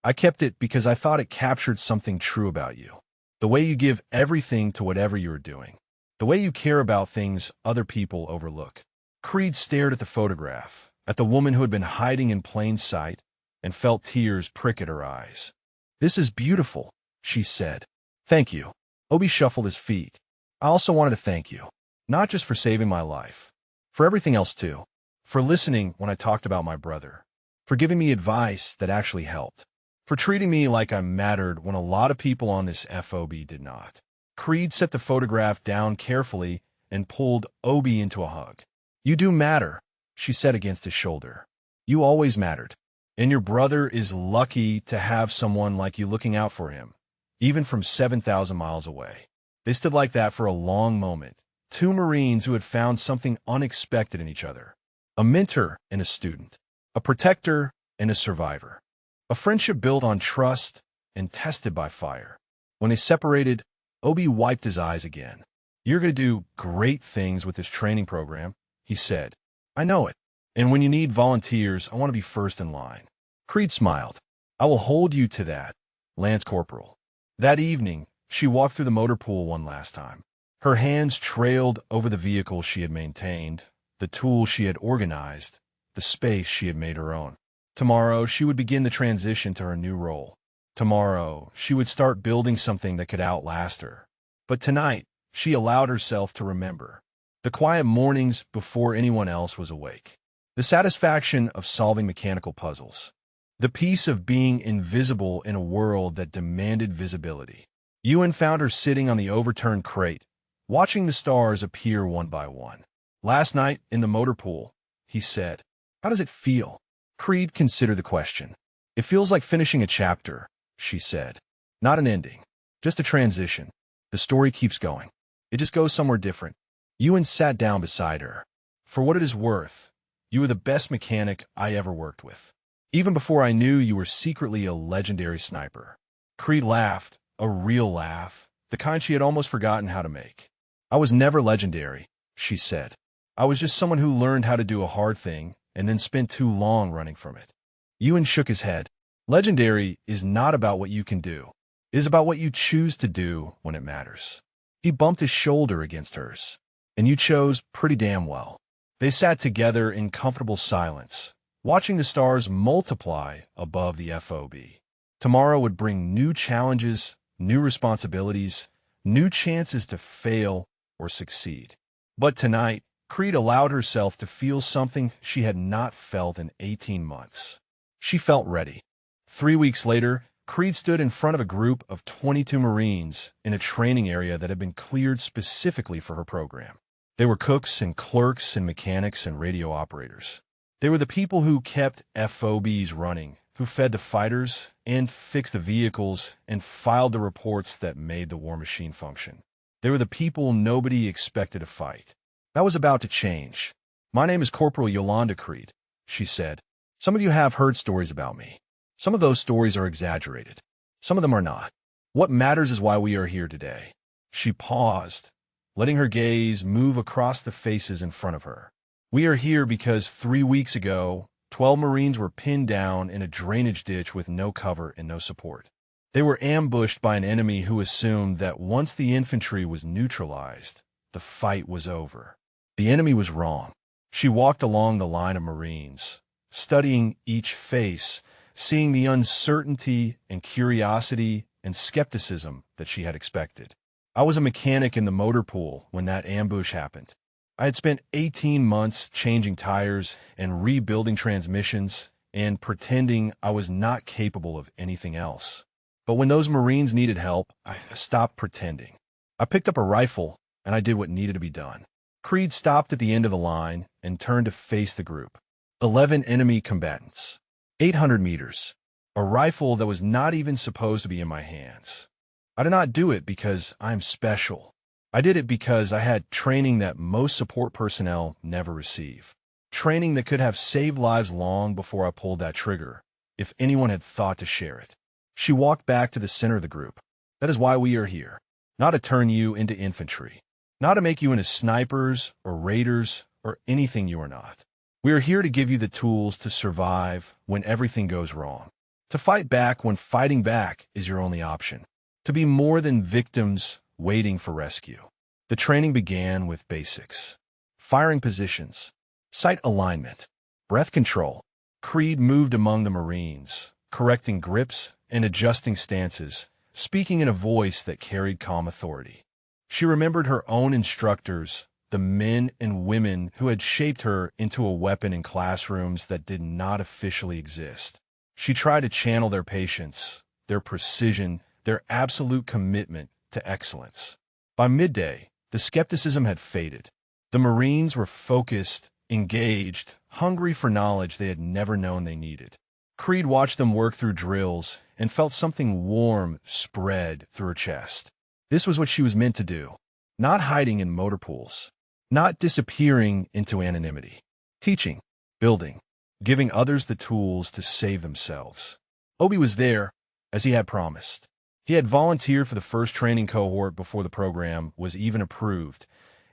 I kept it because I thought it captured something true about you. The way you give everything to whatever you are doing. The way you care about things other people overlook. Creed stared at the photograph, at the woman who had been hiding in plain sight, and felt tears prick at her eyes. This is beautiful, she said. Thank you. Obi shuffled his feet. I also wanted to thank you, not just for saving my life, for everything else too, for listening when I talked about my brother, for giving me advice that actually helped, for treating me like I mattered when a lot of people on this FOB did not. Creed set the photograph down carefully and pulled Obi into a hug. You do matter, she said against his shoulder. You always mattered. And your brother is lucky to have someone like you looking out for him, even from 7,000 miles away. They stood like that for a long moment, two Marines who had found something unexpected in each other. A mentor and a student. A protector and a survivor. A friendship built on trust and tested by fire. When they separated, Obi wiped his eyes again. "You're going to do great things with this training program," he said. "I know it. And when you need volunteers, I want to be first in line." Creed smiled. "I will hold you to that, Lance Corporal." That evening, she walked through the motor pool one last time. Her hands trailed over the vehicle she had maintained, the tools she had organized, the space she had made her own. Tomorrow, she would begin the transition to her new role. Tomorrow, she would start building something that could outlast her. But tonight, she allowed herself to remember the quiet mornings before anyone else was awake, the satisfaction of solving mechanical puzzles, the peace of being invisible in a world that demanded visibility. Ewan found her sitting on the overturned crate, watching the stars appear one by one. "Last night, in the motor pool," he said. "How does it feel?" Creed considered the question. "It feels like finishing a chapter," she said. "Not an ending, just a transition. The story keeps going. It just goes somewhere different." Ewan sat down beside her. "For what it is worth, you were the best mechanic I ever worked with. Even before I knew you were secretly a legendary sniper." Creed laughed, a real laugh, the kind she had almost forgotten how to make. "I was never legendary," she said. "I was just someone who learned how to do a hard thing and then spent too long running from it." Ewan shook his head. "Legendary is not about what you can do. It is about what you choose to do when it matters." He bumped his shoulder against hers. "And you chose pretty damn well." They sat together in comfortable silence, watching the stars multiply above the FOB. Tomorrow would bring new challenges, new responsibilities, new chances to fail or succeed. But tonight, Creed allowed herself to feel something she had not felt in 18 months. She felt ready. 3 weeks later, Creed stood in front of a group of 22 Marines in a training area that had been cleared specifically for her program. They were cooks and clerks and mechanics and radio operators. They were the people who kept FOBs running, who fed the fighters and fixed the vehicles and filed the reports that made the war machine function. They were the people nobody expected to fight. That was about to change. "My name is Corporal Yolanda Creed," she said. "Some of you have heard stories about me. Some of those stories are exaggerated. Some of them are not. What matters is why we are here today." She paused, letting her gaze move across the faces in front of her. "We are here because 3 weeks ago, 12 Marines were pinned down in a drainage ditch with no cover and no support. They were ambushed by an enemy who assumed that once the infantry was neutralized, the fight was over. The enemy was wrong." She walked along the line of Marines, studying each face, seeing the uncertainty and curiosity and skepticism that she had expected. "I was a mechanic in the motor pool when that ambush happened. I had spent 18 months changing tires and rebuilding transmissions and pretending I was not capable of anything else. But when those Marines needed help, I stopped pretending. I picked up a rifle and I did what needed to be done." Creed stopped at the end of the line and turned to face the group. 11 enemy combatants. 800 meters. A rifle that was not even supposed to be in my hands. I did not do it because I'm special. I did it because I had training that most support personnel never receive. Training that could have saved lives long before I pulled that trigger, if anyone had thought to share it. She walked back to the center of the group. "That is why we are here. Not to turn you into infantry. Not to make you into snipers or raiders or anything you are not. We are here to give you the tools to survive when everything goes wrong. To fight back when fighting back is your only option. To be more than victims waiting for rescue." The training began with basics. Firing positions, sight alignment, breath control. Creed moved among the Marines, correcting grips and adjusting stances, speaking in a voice that carried calm authority. She remembered her own instructors, the men and women who had shaped her into a weapon in classrooms that did not officially exist. She tried to channel their patience, their precision, their absolute commitment to excellence. By midday, the skepticism had faded. The Marines were focused, engaged, hungry for knowledge they had never known they needed. Creed watched them work through drills and felt something warm spread through her chest. This was what she was meant to do. Not hiding in motor pools. Not disappearing into anonymity. Teaching. building, giving others the tools to save themselves. Obi was there, as he had promised. He had volunteered for the first training cohort before the program was even approved,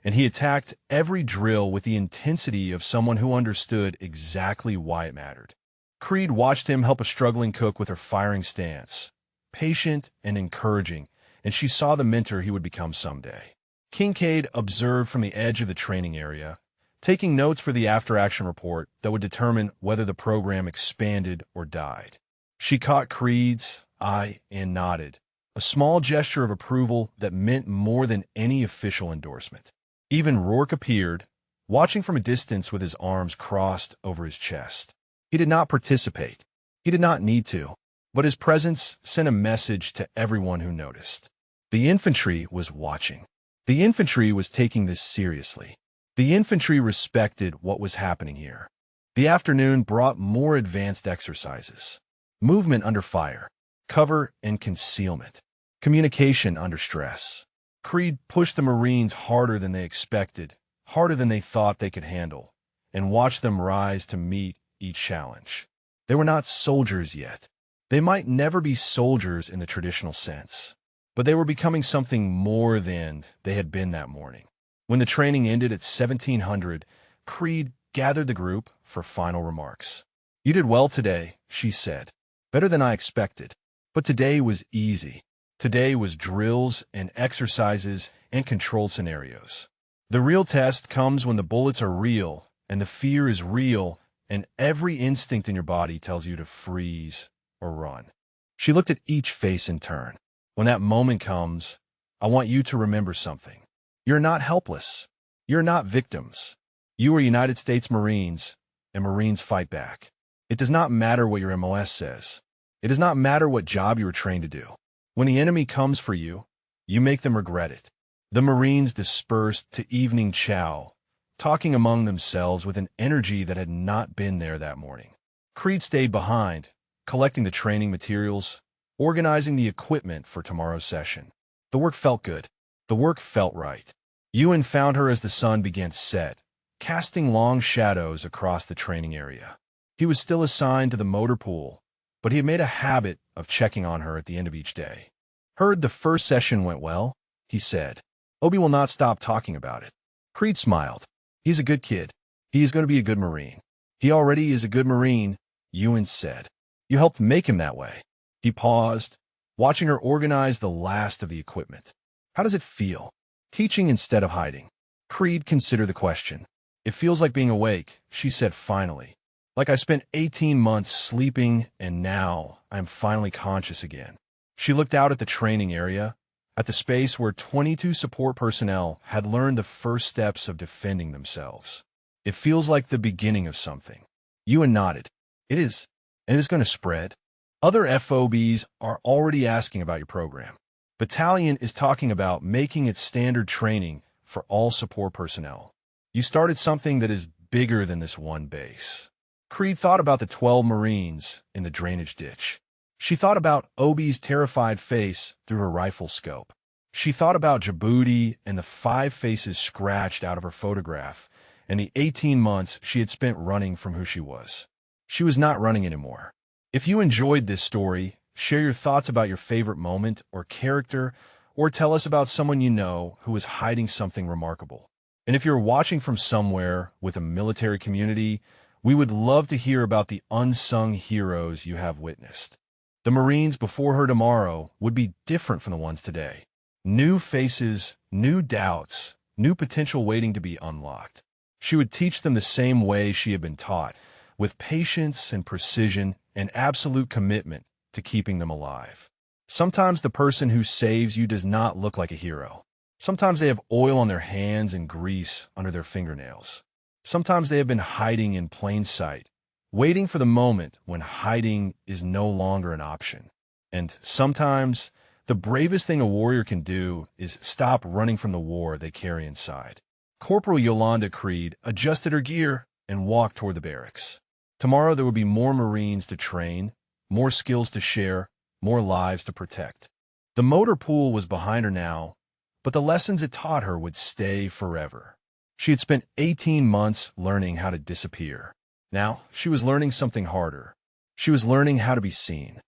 and he attacked every drill with the intensity of someone who understood exactly why it mattered. Creed watched him help a struggling cook with her firing stance, patient and encouraging, and she saw the mentor he would become someday. Kincaid observed from the edge of the training area, taking notes for the after-action report that would determine whether the program expanded or died. She caught Creed's eye and nodded, a small gesture of approval that meant more than any official endorsement. Even Rourke appeared, watching from a distance with his arms crossed over his chest. He did not participate. He did not need to, but his presence sent a message to everyone who noticed. The infantry was watching. The infantry was taking this seriously. The infantry respected what was happening here. The afternoon brought more advanced exercises. Movement under fire, cover and concealment, communication under stress. Creed pushed the Marines harder than they expected, harder than they thought they could handle, and watched them rise to meet each challenge. They were not soldiers yet. They might never be soldiers in the traditional sense, but they were becoming something more than they had been that morning. When the training ended at 1700, Creed gathered the group for final remarks. "You did well today," she said. "Better than I expected. But today was easy. Today was drills and exercises and controlled scenarios. The real test comes when the bullets are real and the fear is real and every instinct in your body tells you to freeze or run." She looked at each face in turn. "When that moment comes, I want you to remember something. You're not helpless. You're not victims. You are United States Marines, and Marines fight back. It does not matter what your MOS says. It does not matter what job you were trained to do. When the enemy comes for you, you make them regret it." The Marines dispersed to evening chow, talking among themselves with an energy that had not been there that morning. Creed stayed behind, collecting the training materials, organizing the equipment for tomorrow's session. The work felt good. The work felt right. Ewan found her as the sun began to set, casting long shadows across the training area. He was still assigned to the motor pool, but he had made a habit of checking on her at the end of each day. "Heard the first session went well," he said. "Obi will not stop talking about it." Creed smiled. "He's a good kid. He is going to be a good Marine." "He already is a good Marine," Ewan said. "You helped make him that way." He paused, watching her organize the last of the equipment. "How does it feel? Teaching instead of hiding?" Creed considered the question. "It feels like being awake," she said finally. "Like I spent 18 months sleeping and now I am finally conscious again." She looked out at the training area, at the space where 22 support personnel had learned the first steps of defending themselves. "It feels like the beginning of something." Ewan nodded. "It is, and it is going to spread. Other FOBs are already asking about your program. Battalion is talking about making it standard training for all support personnel. You started something that is bigger than this one base." Creed thought about the 12 Marines in the drainage ditch. She thought about Obi's terrified face through her rifle scope. She thought about Djibouti and the 5 faces scratched out of her photograph and the 18 months she had spent running from who she was. She was not running anymore. If you enjoyed this story, share your thoughts about your favorite moment or character, or tell us about someone you know who is hiding something remarkable. And if you're watching from somewhere with a military community, we would love to hear about the unsung heroes you have witnessed. The Marines before her tomorrow would be different from the ones today. New faces, new doubts, new potential waiting to be unlocked. She would teach them the same way she had been taught, with patience and precision and absolute commitment to keeping them alive. Sometimes the person who saves you does not look like a hero. Sometimes they have oil on their hands and grease under their fingernails. Sometimes they have been hiding in plain sight, waiting for the moment when hiding is no longer an option. And sometimes the bravest thing a warrior can do is stop running from the war they carry inside. Corporal Yolanda Creed adjusted her gear and walked toward the barracks. Tomorrow there would be more Marines to train, more skills to share, more lives to protect. The motor pool was behind her now, but the lessons it taught her would stay forever. She had spent 18 months learning how to disappear, Now, she was learning something harder. She was learning how to be seen.